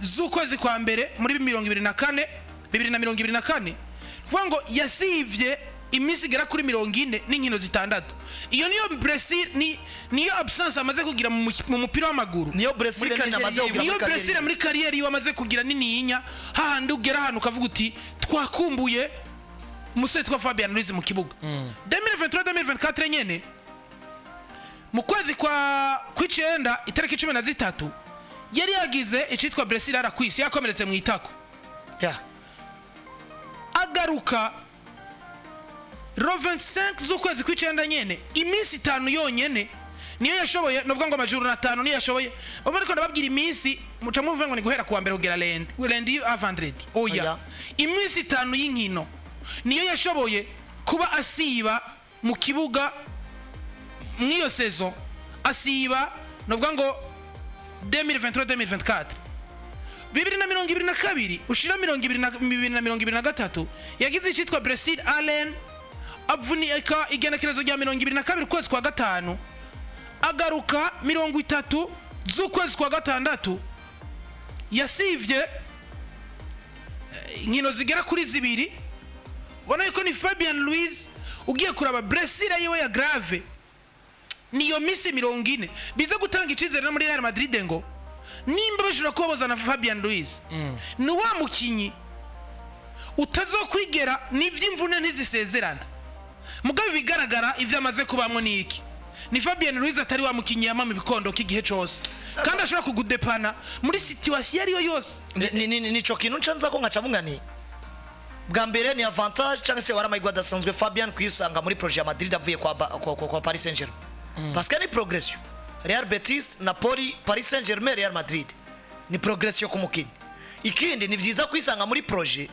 z'ukwezi kwa mbere muri 2024 vuga ngo yasivye imisi igera kuri 40 n'inkino zitandatu iyo niyo Brazil niyo absence amaze kugira mu mupira w'amaguru niyo Brazil muri career yo amaze kugira nininya hahandi ugera hano ukavuga uti twakumbuye umusore twa Fabian Ruiz mu kibuga 2023-2024 nyene mu kwezi kwa kwicenda itariki 13 yari yagize icitwa Brazil arakwisi yakomeretse mu itako agaruka 25 z'ukwezi kw'icenda nyene iminsi 5 yonyene niyo yashoboye novuga ngo amajuru na 5 niyo yashoboye baba ariko ndababwira iminsi muca mumve ngo ni guhera kuwa mbere kugera lendi vendredi oya iminsi 5 y'inkino niyo yashoboye kuba asiba mu kibuga mwiyo saison asiba novuga ngo 2023-2024 2022 ushira 2023 yagize icitwa Brazil Allen avunika igenekerezo rya 2022 kwezi kwa gatanu agaruka 30 z'ukwezi kwa gatandatu yasivye inkino zigera kuri zibiri bona yuko ni Fabian Ruiz ugiye kuraba Brazil yiwe ya grave niyo misi 40 bize gutanga icizere muri Real Madrid ngo nimba bashobora kubaza na Fabian Ruiz ni wa mukinyi utazokwigera n'ivy'imvune ntizisezerana mugabe bigaragara ivyo amaze kubamwo niki ni Fabian Ruiz atari wa mukinyi yama mu bikondo kigihe cyose kandi ashobora kugudepana muri situation yari yo yose nico kintu ncanza ko nkacavuga ni bwa mbere ni avantage cyangwa se waramahirwe adasanzwe Fabian kwisanga muri projet ya Madrid avuye kwa Paris Saint-Germain parce que ni progression Real Betis, Napoli, Paris Saint-Germain, Real Madrid ni progression ku mukinyi ikindi ni vyiza kwisanga muri projet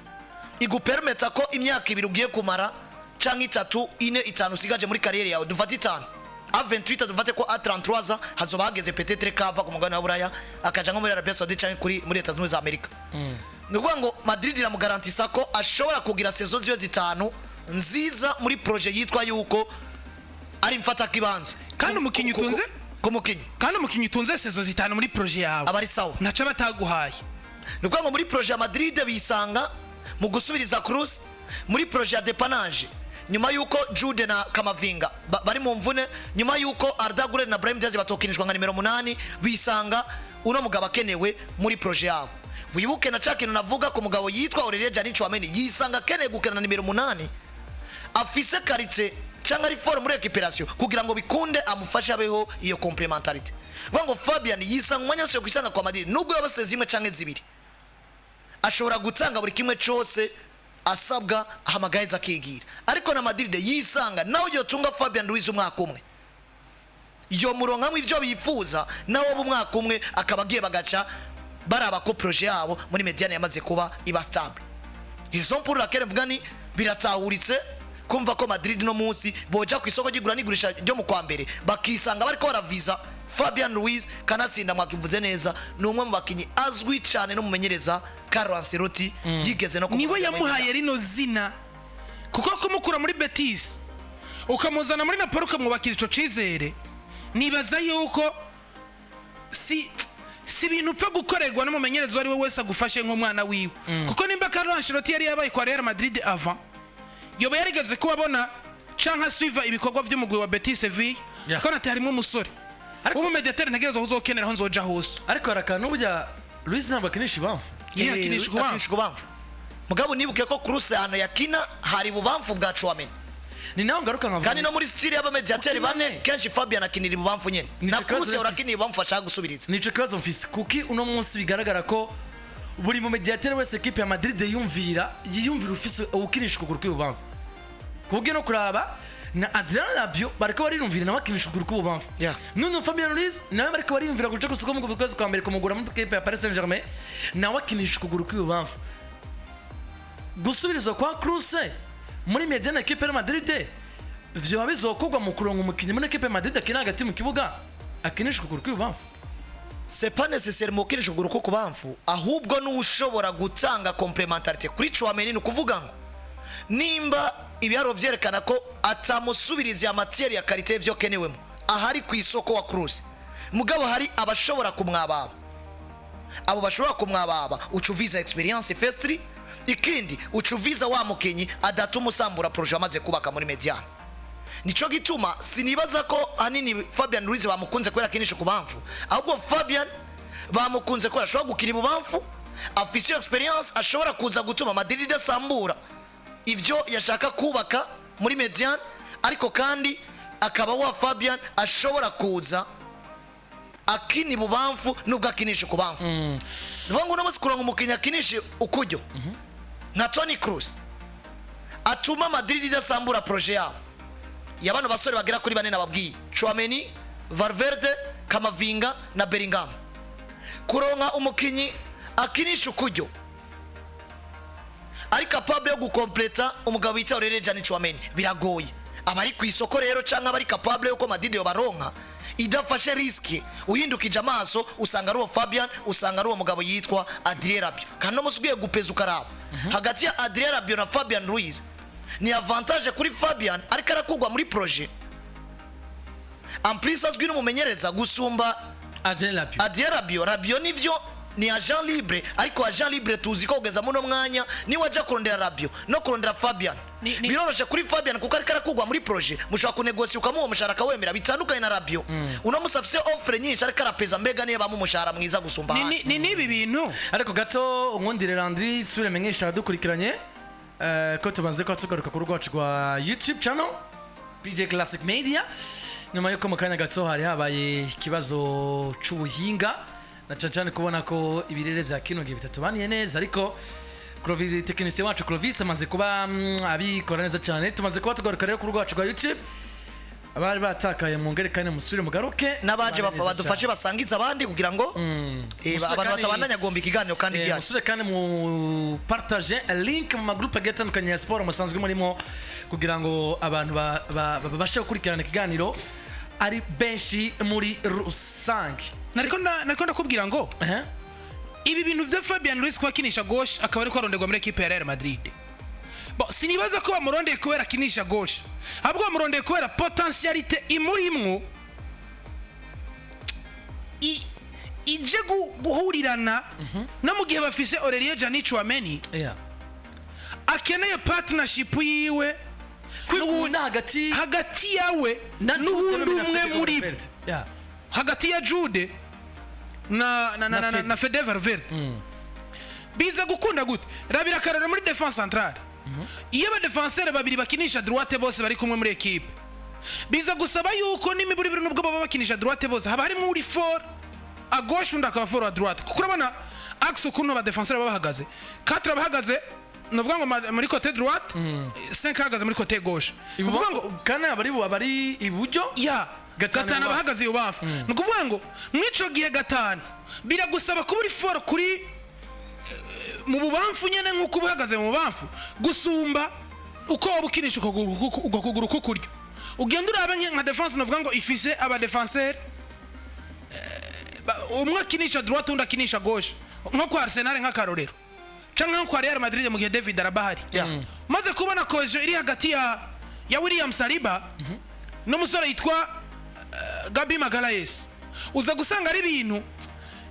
igupermeta ko imyaka 2 ugiye kumara canke 3 4 5 usigaje muri carrière yawe dufata 5 A28 dufate ko A33 hazoba hageze peut-être kava ku mugabane wa Buraya akaja nko muri Arabia Saoudite canke kuri muri Etats Unis za Amerika nukuvuga ngo Madrid iramugarantisa ko ashobora kugira saison ziyo 5 nziza muri projet yitwa yuko ari mfata kibanza kandi umukinyi utunze kandi umukinyi utunze saison 5 muri projet yawe abari sawa naca bataguhaye nukuvuga ngo muri projet ya Madrid bisanga mu gusubiriza KROOS muri projet ya dépannage nyuma yuko Jude na Kamavinga bari mu mvune nyuma yuko Arda Güler na Brahim Diaz batokinishwa nka nimero 8 bisanga uno mugabo akenewe muri projet yabo wibuke na cakino navuga ko mugabo yitwa Aurelien Gianni Chouameni yisanga akeneye gukina na nimero 8 afise qualité cyangwa ari forme muri récupération kugira ngo bikunde amufashe abeho iyo complementarité ngo Fabian yisanga umwanya wose kwisanga kwa Madrid nubwo yabaseze imwe canke zibiri ashobora gutanga buri kimwe cyose asabwa ahamagaheza akigira ariko na Madrid yisanga nawe yotunga Fabian Ruiz umwaka umwe yo muronka mu ivyo bifuza nawe umwaka umwe akabagiye bagaca baraba ko projet yabo muri Mediane yamaze kuba iba stable izo pour laquelle mvugani biratahuritse kumva ko Madrid no munsi boja ku isoko gigura nigurisha ryo mu kwa mbere bakisanga bariko baraviza Fabian Ruiz kanatsinda mwakivuze neza ni umwe mu bakinyi azwi cyane no mumenyereza Carlo Ancelotti yigeze no niwe yamuhaye rino zina kuko kumukura muri Betis ukamuzana muri Napoli ukamwubakira ico cizere nibaza yuko si bintu upfa gukorerwa n'umumenyereza wari we wese agufashe nk'umwana wiwe kuko nimba Carlo Ancelotti yari yabaye kwa Real Madrid avant yoba yarigeze kubabona canka suiva ibikorwa vy'umugwi wa Betis Sevilla ko nati harimo umusore ubu mediateur ntegereza kuzokenera ho nzoja hose ariko harakana ubya Luis ntabwo akinisha ibamfu akinisha kubamfu mugabo nibuke ko KROOS hano yakina hari bubamfu bwa Chouameni ni naho ngaruka nkavuga kandi no muri style y'aba mediateur bane kenshi Fabian akinira ibubamfu nyene na KROOS urakiniye ibubamfu ashaka gusubiriza nico kibazo mfise kuki uno munsi bigaragara ko buri mu mediateur wese equipe ya Madrid yiyumvira ufise ukinisha ukuguru kw'ibubamfu kubwe no kuraba na Adrian Rabiot bariko barirumvira nawe akinisha ukuguru kw'ibubamfu none Fabian Ruiz nawe bariko bariyumvira guca gusuka mu kwezi kwa mbere kumugura muri equipe ya Paris Saint-Germain nawe akinisha ukuguru kw'ibubamfu gusubirizwa kwa KROOS muri Mediane equipe ya Madrid vyo bizokogwa mu kuronka umukinyi muri equipe ya Madrid akina hagati mu kibuga akinisha ukuguru kw'ibubamfu c'est pas nécessairement ukinisha ukuguru kw'ibubamfu ahubwo n'ushobora gutanga complementarité kuri Chouameni no kuvuga ngo nimba ibyaro vyerekana ko atamusubiriza ya matière ya qualité vyo kenewemo ahari ku isoko wa KROOS mugabo hari abashobora kumwababa abo bashobora kumwababa ucuviza experience firstly ikindi ucuviza wa mukinyi adatuma usambura projet amaze kubaka muri Mediane nico gituma sinibaza ko hanini Fabian Ruiz bamukunze kwera kinisha kubamfu ahubwo Fabian bamukunze kwera ashobora gukira ibubamfu afise experience ashobora kuza gutuma Madrid asambura ivyo yashaka kubaka muri Mediane ariko kandi akaba wa Fabian ashobora kuza akini bubamfu nubwo akinisha kubamfu nivango namasi kuronga umukinya akinisha ukujyo na Toni KROOS atuma Madrid idasambura projet yabo yabano basore bagera kuri bane nababwiye Chouameni Valverde Kamavinga na Bellingham kuronka umukinyi akinisha ukujyo ari capable yo gukompleta umugabo wita Aurelien Chouameni biragoye abari ku isoko rero canka abari capable yo ko Madrid yo baronka idafashe riski uhindukije amaso usanga ari uwo Fabian usanga ari uwo mugabo yitwa Adrien Rabiot kandi musugiye gupeza ukaraba hagati ya Adrien Rabiot na Fabian Ruiz ni avantage kuri Fabian ariko arakugwa muri projet en plus azwi n'umumenyereza gusumba Adrien Rabiot nivyo ni agent libre ariko agent libre tuzi ko kugeza muno mwanya ni waje kurondera Rabiot no kurondera Fabian biroroshe kuri Fabian kuko ariko arakugwa muri projet mushaka kunegosia ukamuha umushahara kawemera bitandukanye na Rabiot uno musafise offre nyinshi ariko arapeza mbega niye bamu umushahara mwiza gusumba ni nibi bintu ariko gato unkundire Landry sure menyesha dukurikiranye ko tubanze ko tugaruka ku rwacu rwa YouTube channel PJ Classic Media nyuma yuko mu kanya gato hari habaye ikibazo c'ubuhinga na cyane kubona ko ibirere vya kino gihe bitatubaniye neza ariko Clovis technicien wacu Clovis amaze kuba abikora neza cyane tumaze kuba tugaruka rero ku rwacu rwa YouTube abari batakaye mu ngerekane musubire mugaruke nabaje bafa badufashe basangiza abandi kugira ngo abantu batabandanya gomba ikiganiro kandi gihari musubire kandi mu partager link mu magroupe agatandukanye ya sport musanzwe murimo kugira ngo abantu babashe gukurikirana ikiganiro ari benshi muri rusange nariko ndakubwira ngo ibi bintu vya Fabian Ruiz kwakinisha gauche akaba ari kwaronderwa muri equipe ya Real Madrid bo sinibaza ko bamurondeye kubera akinisha gauche ahubwo bamurondeye kubera potentialite imurimwo ije guhurirana no mu gihe bafise Aurelien Chouameni akeneye partnership yiwe kwikunda hagati yawe n'ubundi umwe muri hagati ya Jude na Fede Valverde biza gukunda gute rabira karara muri defense centrale iyo ba defenseur babiri bakinisha droite bose bari kumwe muri equipe biza gusaba yuko n'imiburi biri nubwo baba bakinisha droite bose haba hari muri for a gauche undi akaba for a droite kuko urabona axe kuno ba defenseur baba bahagaze 4 bahagaze novuga ngo muri côté droite 5 ahagaze muri côté gauche novuga ngo kana abari iburyo ya gatanu abahagaze ibubafu nukuvuga ngo mwico gihe gatanu biragusaba kuba uri foro kuri mu bubamfu nyene nkuko ubahagaze mu bubamfu gusumba uko wabukinisha uko kuguru kukuryo ugenda urabe nka defense novuga ngo ifise aba defenseur umwe akinisha droite undi akinisha gauche nko kwa Arsenal nka karorero canke nko kwa Real Madrid mu gihe David arabahari maze kubona cohesion iri hagati ya William Saliba n'umusore yitwa Gabi Magalhaes uza gusanga ari ibintu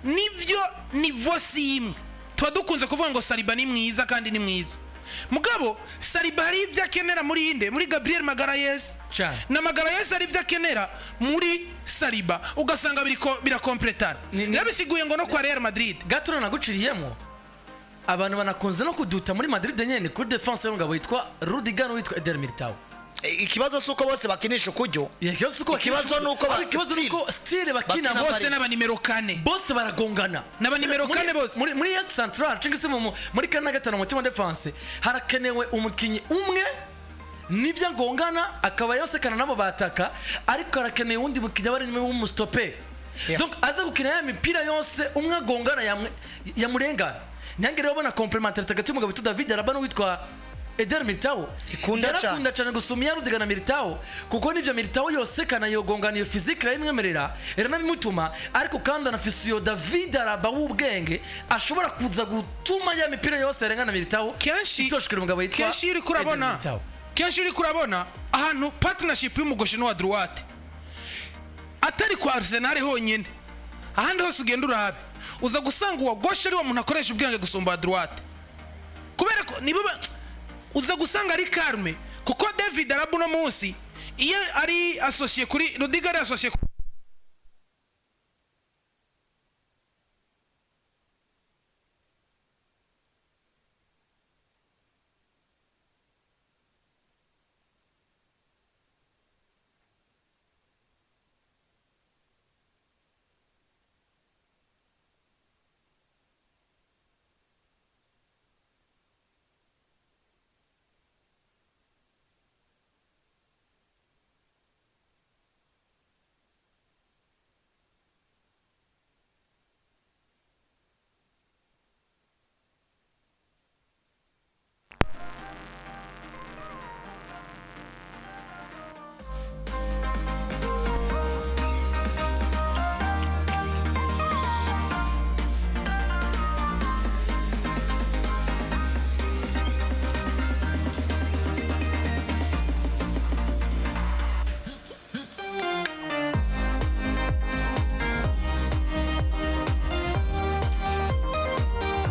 nivyo nivo simwe tuba dukunze kuvuga ngo Saliba ni mwiza kandi ni mwiza mugabo Saliba ari ivyo akenera muri inde muri Gabriel Magalhaes na Magalhaes ari ivyo akenera muri Saliba ugasanga birakompletana nabisiguye ngo no kwa Real Madrid gato naguciriyemo abantu banakunze no kuduta muri Madrid nyene kuri defense y'umugabo yitwa Rudiger witwa Eder Militao ikibazo suko bose bakinisha kujyo ikibazo nuko style bakina bose n'aba nimero 4 bose baragongana n'aba nimero 4 bose muri ya central cingise muri kana gatano mu team defense harakenewe umukinyi umwe nivyo ngongana akaba yose kana nabo bataka ariko harakenewe undi mukinyi bari nyuma w'umustoper donc aza gukina ya mipira yose umwe agongana yamurengana nyangere babona complémentaire tagati umugabo witwa David Arabano witwa Eder Militao ikunda cyane gusumya Rudiger na Militao kuko nivyo Militao yose kana yogongana iyo physique yimwemerera era nabimutuma ariko kandi anafise yo David Araba w'ubwenge ashobora kuza gutuma ya mipira yose arengana Militao kenshi itoshikira umugabo yitwa kenshi uri kurabona ahantu partnership y'umugoshe no wa droite atari kwa Arsenal honyene ahandi hose ugenda urabe uza gusanga uwa gauche ari wa muntu akoresha ubwenge gusumba droite kubera ko nibo uza gusanga ari calme kuko David Araba no munsi iyo ari associé kuri Rudiger ari associé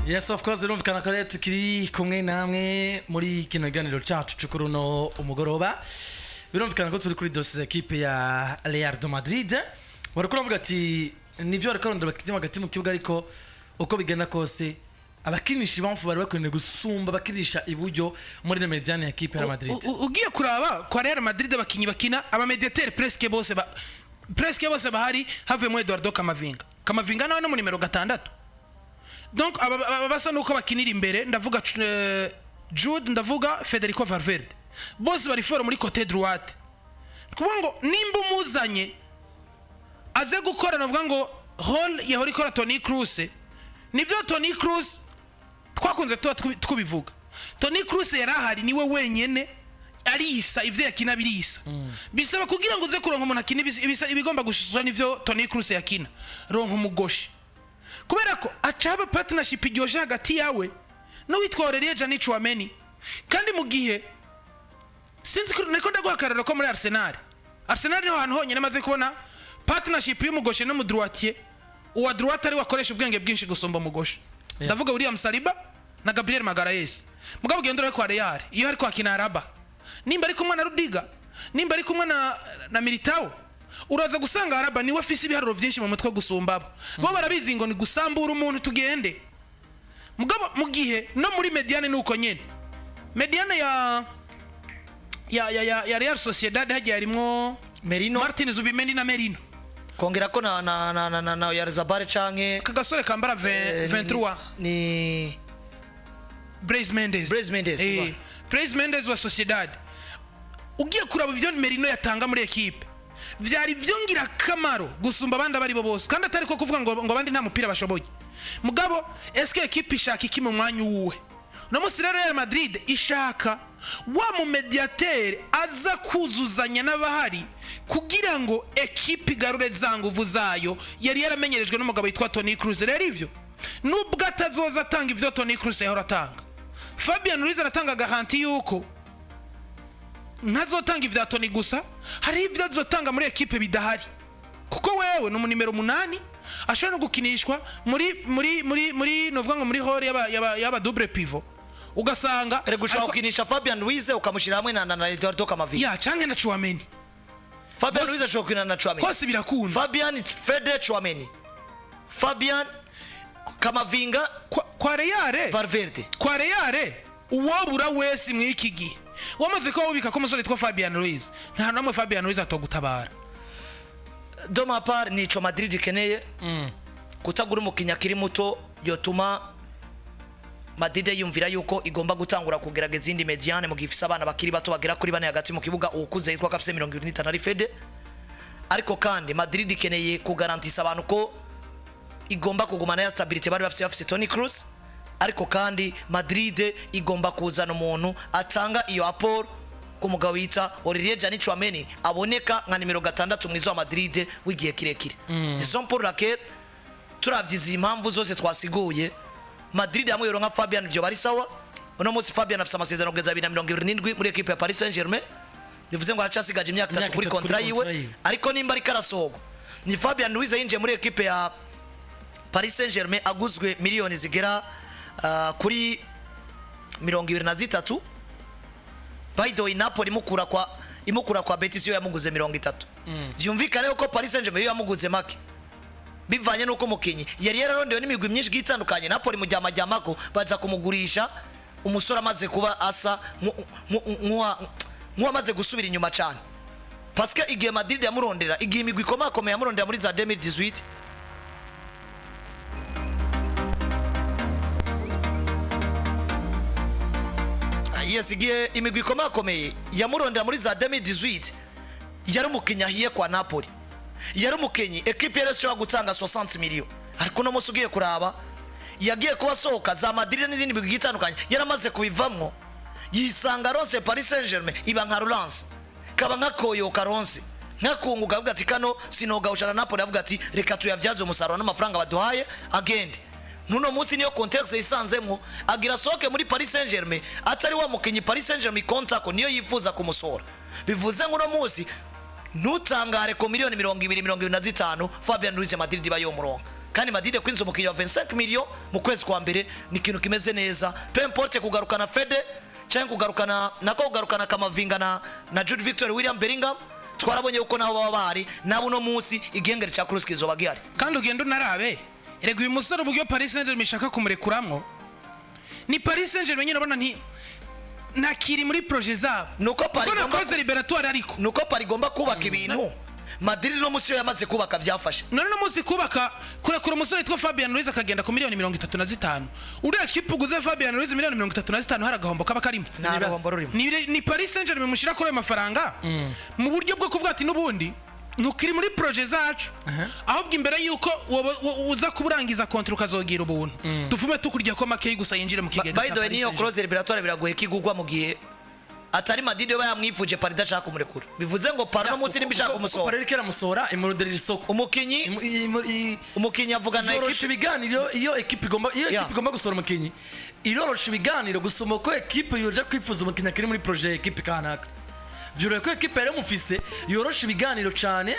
Yes, of course, birumvikana ko rero tukiri kumwe namwe muri kino kiganiro cyacu cy'ukuruno umugoroba. Birumvikana ko turi kuri dossier equipe ya Real de Madrid. Barakora bavuga ati nivyo arakarondera bakitima hagati mu kibuga ariko uko bigenda kose abakinishi bamfu bari bakwene gusumba bakinisha iburyo muri na mediane ya equipe ya Madrid. Ugiye kuraba kwa Real Madrid abakinyi bakina aba mediateur presque bose bahari havemo Eduardo Camavinga nawe no mu numero 6. Donc basa nuko bakinira imbere ndavuga Jude ndavuga Federico Valverde bose bari foro muri côté droite kuvuga ngo nimba umuzanye aze gukora navuga ngo hall yahora ikora Toni Kroos nivyo Toni Kroos twakunze tubivuga Toni Kroos yarahari niwe wenyene arisa ivyo yakina birisa bisaba kugira ngo uze kuronka umuntu akina ibigomba gushishwa nivyo Toni Kroos yakina ronka umugoshi kubera ko acaba partnership iryoje hagati yawe no witwa Aurelien Tchouameni kandi mu gihe sinzi ko niko ndaguhakarara ko muri Arsenal niho hantu honyine maze kubona partnership y'umugoshe no mu droitier uwa droite ari wakoresha ubwenge bwinshi gusomba umugoshe ndavuga William Saliba na Gabriel Magalhaes mugabo gendera kwa Real iyo ari kwa Kinaraba nimba ari kumwe na Rudiger nimba ari kumwe na Militao uraza gusanga Araba niwe afise ibiharuro byinshi mu mutwe gusumba bo barabizi ngo ni gusambura umuntu tugende mugabo mu gihe no muri mediane nuko nyene mediane ya Real Sociedad hagiye harimo Merino Martin Zubimendi na Merino kongera ko na Yarzabal canke kagasore kambara 23 ni Blaise Mendes Blaise Mendes wa Sociedad ugiye kuraba ivyo Merino yatanga muri equipe vyari vyongira kamaro gusumba abandi abari bo bose kandi atari ko kuvuga ngo abandi nta mupira bashoboye mugabo eske equipe ishaka iki mu mwanya uwe no musi rero Real Madrid ishaka wa mu mediateur aza kuzuzanya n'abahari kugira ngo equipe igarure zanguvu zayo yari yaramenyerejwe n'umugabo yitwa Toni Kroos rero ivyo nubwo atazoza atanga ivyo Toni Kroos yahora atanga Fabian Ruiz aratanga garanti yuko ntazotanga ivya Toni gusa hari ivyo azotanga muri equipe bidahari kuko wewe no mu numero 8 ashobora gukinishwa muri novuga ngo muri hore yaba double pivot ugasanga gushaka gukinisha Fabian Ruiz ukamushira hamwe na Eduardo Camavinga ya canke na Chouameni Fabian Ruiz ashobora gukina na Chouameni hose birakunda Fabian Fede Chouameni Fabian Camavinga kwa Real Valverde kwa Real uwabura wese mwiki gihe wamaze ko ubika ko musore twa Fabian Ruiz nta namwe Fabian Ruiz atogutabara Doma par nico Madrid ikeneye kutagura umukinya kiri muto yotuma Madrid yumvira yuko igomba gutangura kugerageza indi mediane mu gifisa abana bakiri bato bagera kuri bane hagati mu kibuga ukuze yitwa kafise 25 ari Fede ariko kandi Madrid ikeneye kugarantisa abantu ko igomba kugumana ya stability bari bafise Toni Kroos ariko kandi Madrid igomba kuzana umuntu atanga iyo apport ku mugabo yita Aurelien Tchouameni aboneka nka nimero 6 mwizo wa Madrid wigiye kirekire c'est pour laquelle turavyiza impamvu zose twasiguye Madrid hamwe yoronka Fabian byo bari sawa uno munsi Fabian afite amasezerano kugeza 2027 muri equipe ya Paris Saint-Germain bivuze ngo aracasigaje imyaka 3 kuri contrat yiwe ariko nimba ari karasogo ni Fabian Ruiz yinjiye muri equipe ya Paris Saint-Germain aguzwe miliyoni zigera kuri 23 Baido Napoli imukura kwa Betis yo yamuguze 30 vyumvikana yuko Paris Saint-Germain yo yamuguze make bivanye nuko mukinyi yari yararondewe n'imigwi myinshi gitandukanye Napoli mu jamajamako baza kumugurisha umusore amaze kuba asa amaze gusubira inyuma cyane parce que igihe Madrid yamurondera igihe imigwi ikomakomeye yamurondera muri za 2018 igihe imigwi ikomakomeye yamurondera muri za 2018 yari umukinya hiye kwa Napoli yari umukenyi equipe yari ishobora gutanga 60 miliyoni ariko no musi ugiye kuraba yagiye kuba sohoka za Madrid n'izindi bigwi gitandukanye yaramaze kubivamwo yisanga rose Paris Saint-Germain iba nka Relance kaba nka Koyo Karonse nkakunguka avuga ati kano sinoga ushana Napoli avuga ati reka tuyavyaze umusaruro n'amafaranga baduhaye agende nuno musi niyo context isanzemwo agira soke muri Paris Saint-Germain atari wa mukenyi Paris Saint-Germain kontako niyo yifuza kumusora bivuze ngo no musi nutangare ko miliyoni 225 Fabian Ruiz Madrid bayo muronka kandi Madrid kwinzo mukiyo 25 miliyoni mu kwezi kwa mbere ni kintu kimeze neza peu importe kugarukana Fede cyangwa kugarukana Camavinga na Jude Victor William Bellingham twarabonye uko naho baba bari nabo no munsi igengere cya KROOS kizoba gihari kandi ugenda unarabe erego uyu musore ubwo Paris Saint-Germain ishaka kumurekuramwo ni Paris Saint-Germain nyine ubona nakiri muri projet zabo nuko Paris gomba koze liberatoire ariko nuko Paris gomba kubaka ibintu Madrid no musi yamaze kubaka byafashe none no musi kubaka kurekura umusore yitwa Fabian Ruiz akagenda ku miliyoni 35 uriya kipu guze Fabian Ruiz miliyoni 35 haragahombo kaba karimo ni Paris Saint-Germain mushira kuri amafaranga mu buryo bwo kuvuga ati nubundi nukiri muri projet zacu ahubwo imbere yuko uza kuburangiza kontra ukazogira ubuntu dufume tukurya ko make gusa yinjire mu kigega by the way niyo cross liberatoire biragoye kigugwa mu gihe atari Madrid yo yamwifuje Paris dashaka kumurekura bivuze ngo Paris no musi nimbishaka kumusora Paris kera musora imurudera isoko umukinyi avugana na equipe biganiro iyo equipe igomba gusora umukinyi irorosha ibiganiro gusoma ko equipe yoja kwifuza umukinyi kiri muri projet equipe kanaka vyure ko equipe yari mufise yorosha ibiganiro cyane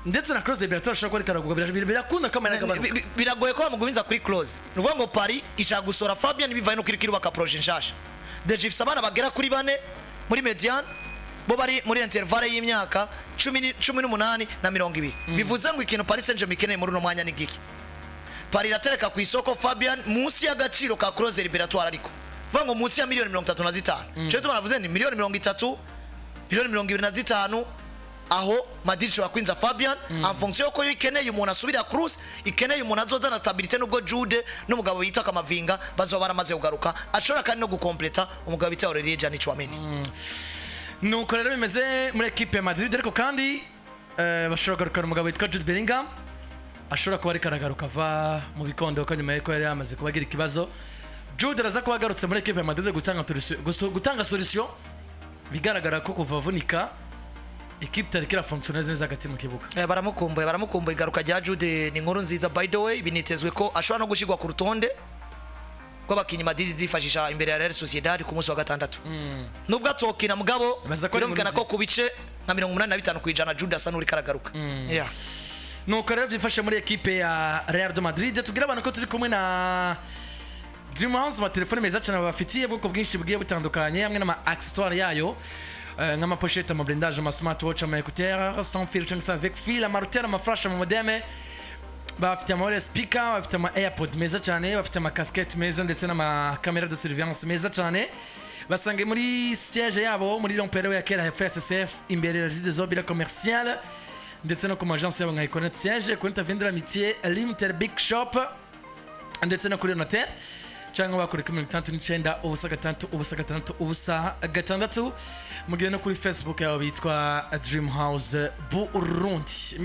ndetse na cross liberatoire ashaka ko karaguga birakunda kamera gabanuka biragoye ko bamugumiza kuri cross nuvuga ngo Paris ishaka gusora Fabian bivaye no kirikiri baka projet nshasha Dejifs abana bagera kuri bane muri median bo bari muri intervalle y'imyaka 18 na 20 bivuze ngo ikintu Paris Saint-Germain ikeneye muri no mwanya ni giki Paris iratereka ku isoko Fabian munsi y'agaciro ka cross liberatoire ariko vuga ngo munsi ya miliyoni 35 cyo tubanavuze ni miliyoni 30 miliyoni 25 aho Madrid ishobora kwinza Fabian en fonction ko ikeneye umuntu asubira KROOS ikeneye umuntu azozana stabilité nubwo Jude n'umugabo yita Kamavinga bazoba baramaze kugaruka ashobora kandi no gukompleta umugabo bita Aurelien Gianni Chouameni nuko rero bimeze muri equipe ya Madrid ariko kandi bashobora kugaruka umugabo yitwa Jude Bellingham ashobora kuba ari karagaruka va mu bikondo ko nyuma y'uko yari yamaze kubagira ikibazo Jude araza kuba agarutse muri equipe ya Madrid gutanga solution bigaragara ko kuva vunika equipe tari kira fonctionner neza hagati mu kibuga baramukumbuye igaruka rya Jude ni inkuru nziza by the way binitezwe ko ashobora no gushigwa ku rutonde rw'abakinyi Madrid zifashisha imbere ya Real Sociedad ku munsi wa gatandatu nubwo atokina mugabo birumvikana ko ku bice nka 85 kwijana Jude asa n'uri karagaruka nuko rero byifashe muri equipe ya Real de Madrid tugira abantu ko turi kumwe na Dream House amatelefone meza cyane bafitiye bwoko bwinshi bugiye butandukanye hamwe n'ama accessoires yayo nk'ama pochette ama blindage ama smartwatch ama écouteurs sans fil cyangwa avec fil ama routeur ama flash ama modem bafite ama speaker bafite ama airpod meza cyane bafite ama casquette meza ndetse n'ama camera de surveillance meza cyane basange muri siège yabo muri l'Empire ya kera FSSF imbere ya résidence mobile commerciale ndetse no ku agence yabo nka Econet siège Econet Vendeur Amitié Limiter Big Shop ndetse no kuri Notaire cyangwa bakuri 69 ubusa gatandatu mugiye no kuri Facebook yabo bitwa Dream House Burundi.